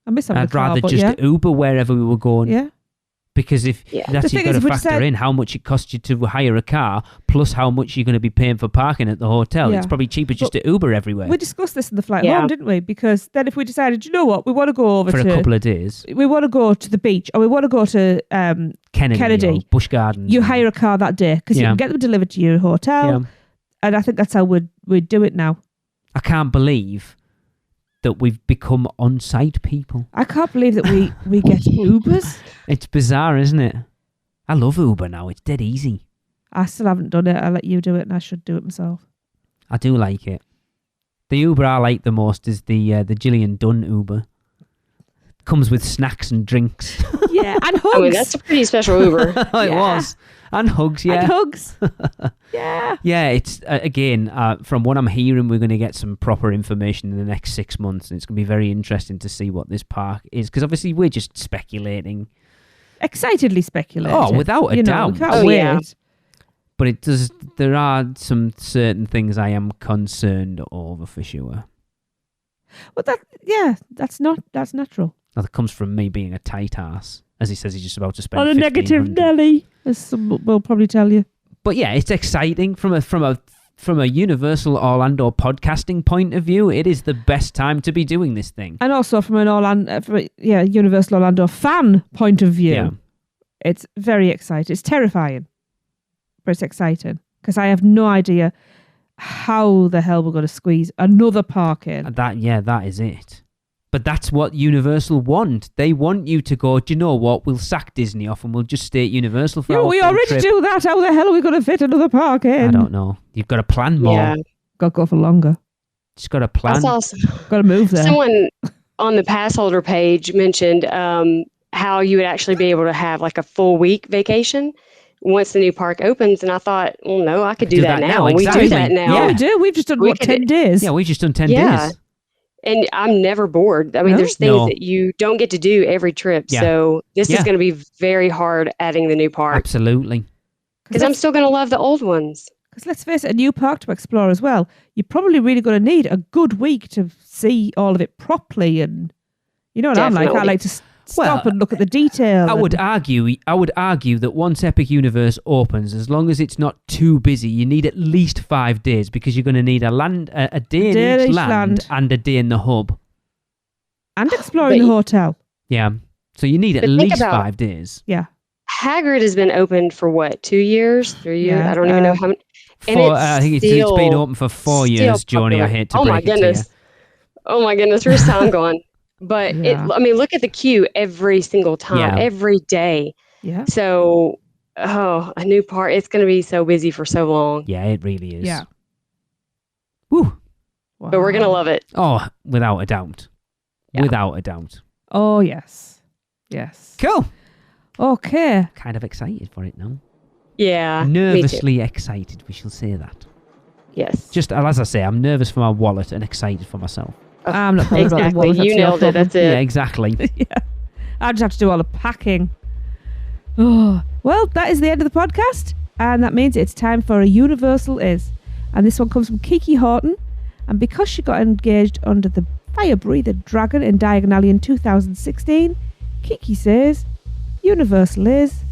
I miss having I'd rather just Uber wherever we were going. Yeah. Because you've got to factor in how much it costs you to hire a car, plus how much you're going to be paying for parking at the hotel. Yeah. It's probably cheaper just to Uber everywhere. We discussed this in the flight home, didn't we? Because then if we decided, you know what, we want to go over for a couple of days. We want to go to the beach, or we want to go to Kennedy. Or Busch Gardens. You hire a car that day because you can get them delivered to your hotel. Yeah. And I think that's how we'd do it now. I can't believe that we've become on-site people. I can't believe that we get Ubers. It's bizarre, isn't it? I love Uber now. It's dead easy. I still haven't done it. I let you do it and I should do it myself. I do like it. The Uber I like the most is the Gillian Dunn Uber. Comes with snacks and drinks. Yeah, and hugs. I mean, that's a pretty special Uber. It was. And hugs, yeah. And hugs. Yeah. Yeah, it's, again, from what I'm hearing, we're going to get some proper information in the next 6 months, and it's going to be very interesting to see what this park is, because obviously we're just speculating. Excitedly speculating. Oh, without a doubt. We can't wait. Yeah. But there are some certain things I am concerned over for sure. Well, that's natural. Now, that comes from me being a tight ass. As he says, he's just about to spend on a negative Nelly, as some will probably tell you. But yeah, it's exciting from a Universal Orlando podcasting point of view. It is the best time to be doing this thing, and also from an Universal Orlando fan point of view, it's very exciting. It's terrifying, but it's exciting because I have no idea how the hell we're going to squeeze another park in. That is it. But that's what Universal want. They want you to go, do you know what? We'll sack Disney off and we'll just stay at Universal for our we already trip. do that. How the hell are we going to fit another park in? I don't know. You've got to plan more. Yeah. Got to go for longer. Just got to plan. Got to move there. Someone on the pass holder page mentioned how you would actually be able to have like a full week vacation once the new park opens. And I thought, well, no, I could do that now. Exactly. We do that now. Yeah, we do. We've just done, 10 days? Yeah, we've just done 10 days. And I'm never bored. I mean, there's things that you don't get to do every trip. Yeah. So this is going to be very hard adding the new park. Absolutely. Because I'm still going to love the old ones. Because let's face it, a new park to explore as well. You're probably really going to need a good week to see all of it properly. And you know what Definitely. I'm like? I like to stop and look at the detail. I would argue that once Epic Universe opens, as long as it's not too busy, you need at least 5 days because you're going to need a day in each land and a day in the hub. And exploring the hotel. Yeah. So you need at least 5 days. Yeah. Hagrid has been open for what, 2 years, 3 years? Yeah, I don't even know how many. And I think it's been open for 4 years, Joni. I hate to break it to you. Oh my goodness, where's time going? But look at the queue every single time, every day. Yeah. So, a new park, it's going to be so busy for so long. Yeah, it really is. Yeah. Woo. Wow. But we're going to love it. Oh, without a doubt. Yeah. Without a doubt. Oh, yes. Yes. Cool. Okay. Kind of excited for it now. Yeah. Nervously excited, we shall say that. Yes. Just as I say, I'm nervous for my wallet and excited for myself. I'm not bothered about the Exactly. wallet, You nailed it. That's it. Yeah, exactly. Yeah. I just have to do all the packing. Oh, well, that is the end of the podcast. And that means it's time for a Universal Is. And this one comes from Kiki Horton. And because she got engaged under the fire-breather dragon in Diagon Alley in 2016, Kiki says, Universal is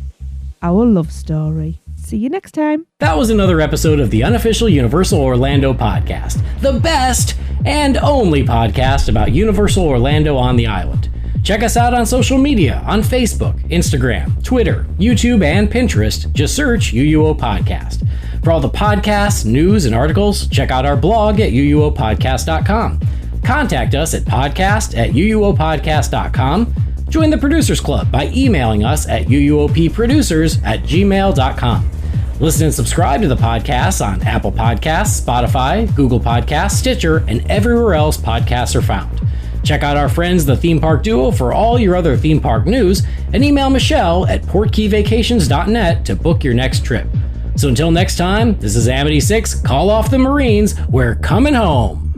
our love story. See you next time. That was another episode of the unofficial Universal Orlando podcast, the best and only podcast about Universal Orlando on the island. Check us out on social media on Facebook, Instagram, Twitter, YouTube, and Pinterest. Just search UUO Podcast. For all the podcasts, news, and articles, check out our blog at uuopodcast.com. Contact us at podcast@uuopodcast.com. Join the Producers Club by emailing us at uuopproducers@gmail.com. Listen and subscribe to the podcast on Apple Podcasts, Spotify, Google Podcasts, Stitcher, and everywhere else podcasts are found. Check out our friends, the Theme Park Duo, for all your other theme park news, and email Michelle at portkeyvacations.net to book your next trip. So until next time, this is Amity 6, call off the Marines, we're coming home.